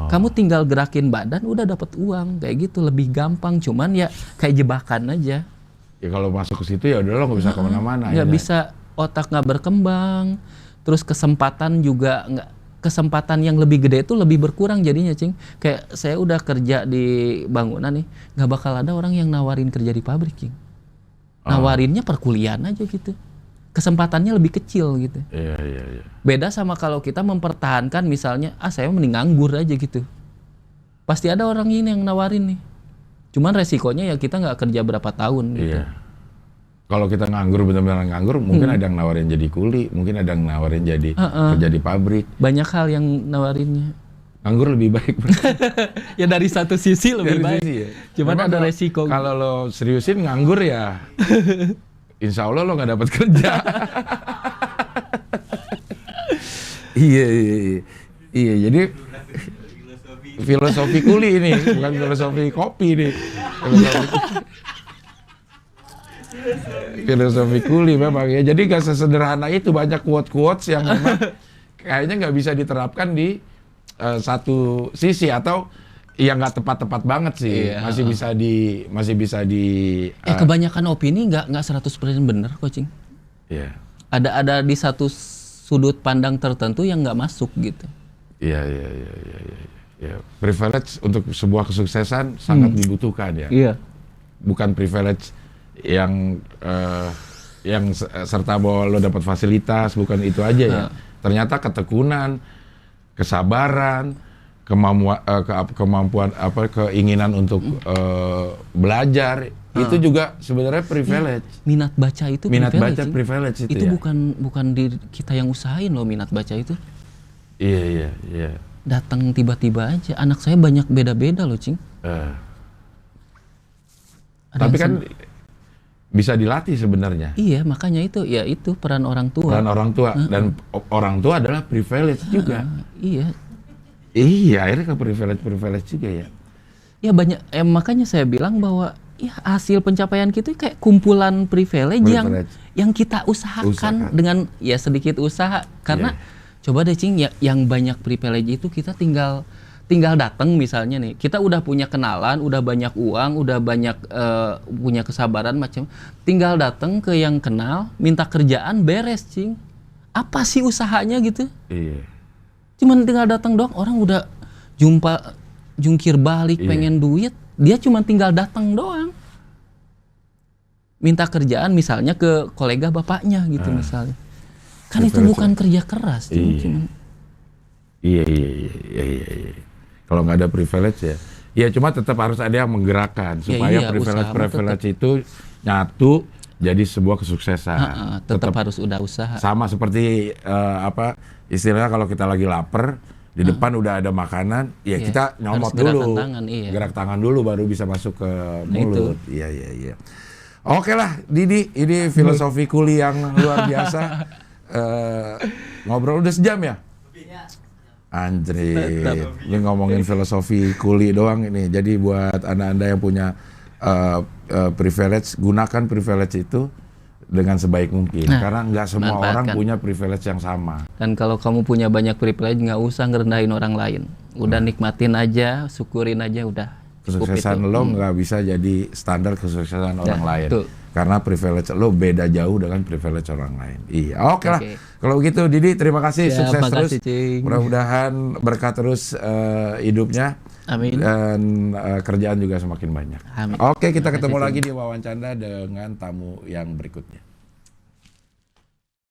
Kamu tinggal gerakin badan udah dapat uang kayak gitu, lebih gampang, cuman ya kayak jebakan aja. Ya kalau masuk ke situ ya udah lo nggak bisa kemana-mana. Nggak bisa, otak nggak berkembang, terus kesempatan juga nggak, kesempatan yang lebih gede itu lebih berkurang jadinya, Cing. Kayak saya udah kerja di bangunan nih, nggak bakal ada orang yang nawarin kerja di pabrik, Cing. Nawarinnya perkuliahan aja gitu. Kesempatannya lebih kecil gitu. Iya. Beda sama kalau kita mempertahankan misalnya, saya mending nganggur aja gitu. Pasti ada orang ini yang nawarin nih. Cuman resikonya ya kita nggak kerja berapa tahun gitu. Iya. Kalau kita nganggur, benar-benar nganggur, mungkin ada yang nawarin jadi kuli, mungkin ada yang nawarin jadi kerja di pabrik. Banyak hal yang nawarinnya. Nganggur lebih baik. Ya dari satu sisi lebih baik. Sisi, ya. Cuman memang ada resiko. Kalau lo seriusin nganggur ya, insya Allah lo nggak dapat kerja. Iya. Jadi filosofi kuli ini, bukan filosofi kopi nih. Filosofi kuli memang ya. Jadi gak sesederhana itu, banyak quotes yang memang kayaknya nggak bisa diterapkan di satu sisi, atau yang nggak tepat banget sih. Iya. Masih bisa di kebanyakan opini nggak 100% benar, coaching. Iya. Ada di satu sudut pandang tertentu yang nggak masuk gitu. Iya. Privilege untuk sebuah kesuksesan sangat dibutuhkan ya. Iya. Bukan privilege yang serta bahwa lo dapat fasilitas, bukan itu aja ya. Ternyata ketekunan, kesabaran, kemampuan keinginan untuk belajar itu juga sebenarnya privilege. Minat baca itu privilege itu ya? bukan di kita yang usahain loh minat baca itu. Iya. Datang tiba-tiba aja. Anak saya banyak beda-beda loh, Cing. Tapi kan bisa dilatih sebenarnya. Iya, makanya itu peran orang tua. Peran orang tua dan orang tua adalah privilege juga. Iya. Iya, akhirnya ke privilege juga ya. Ya banyak, makanya saya bilang bahwa ya hasil pencapaian kita kayak kumpulan privilege. yang kita usahakan dengan ya sedikit usaha. Karena coba deh, Cing, yang banyak privilege itu kita tinggal datang misalnya nih, kita udah punya kenalan, udah banyak uang, udah banyak punya kesabaran macam, tinggal datang ke yang kenal, minta kerjaan, beres, Cing. Apa sih usahanya gitu? Iya. Cuman tinggal datang doang, orang udah jungkir balik pengen duit, dia cuma tinggal datang doang. Minta kerjaan misalnya ke kolega bapaknya gitu misalnya. Kan itu bukan kerja keras, Cing. Iya. Kalau nggak ada privilege ya cuma tetap harus ada yang menggerakkan supaya privilege itu nyatu jadi sebuah kesuksesan. Tetap harus udah usaha. Sama seperti istilahnya kalau kita lagi lapar, di depan udah ada makanan, ya kita nyomot dulu, gerak tangan dulu baru bisa masuk ke mulut. Iya. Oke lah, Didi, ini filosofi kuli yang luar biasa. Ngobrol udah sejam ya? Anjir, ini ngomongin filosofi kuli doang ini. Jadi buat anda-anda yang punya privilege, gunakan privilege itu dengan sebaik mungkin. Karena nggak semua orang punya privilege yang sama. Dan kalau kamu punya banyak privilege, nggak usah ngerendahin orang lain. Udah nikmatin aja, syukurin aja udah. Kesuksesan lo nggak bisa jadi standar kesuksesan orang lain. karena privilege lo beda jauh dengan privilege orang lain. Iya, oke lah. Kalau begitu Didi, terima kasih, sukses terus. Mudah-mudahan berkah terus hidupnya. Amin. Dan kerjaan juga semakin banyak. Amin. Oke, kita ketemu lagi di Wawancara dengan tamu yang berikutnya.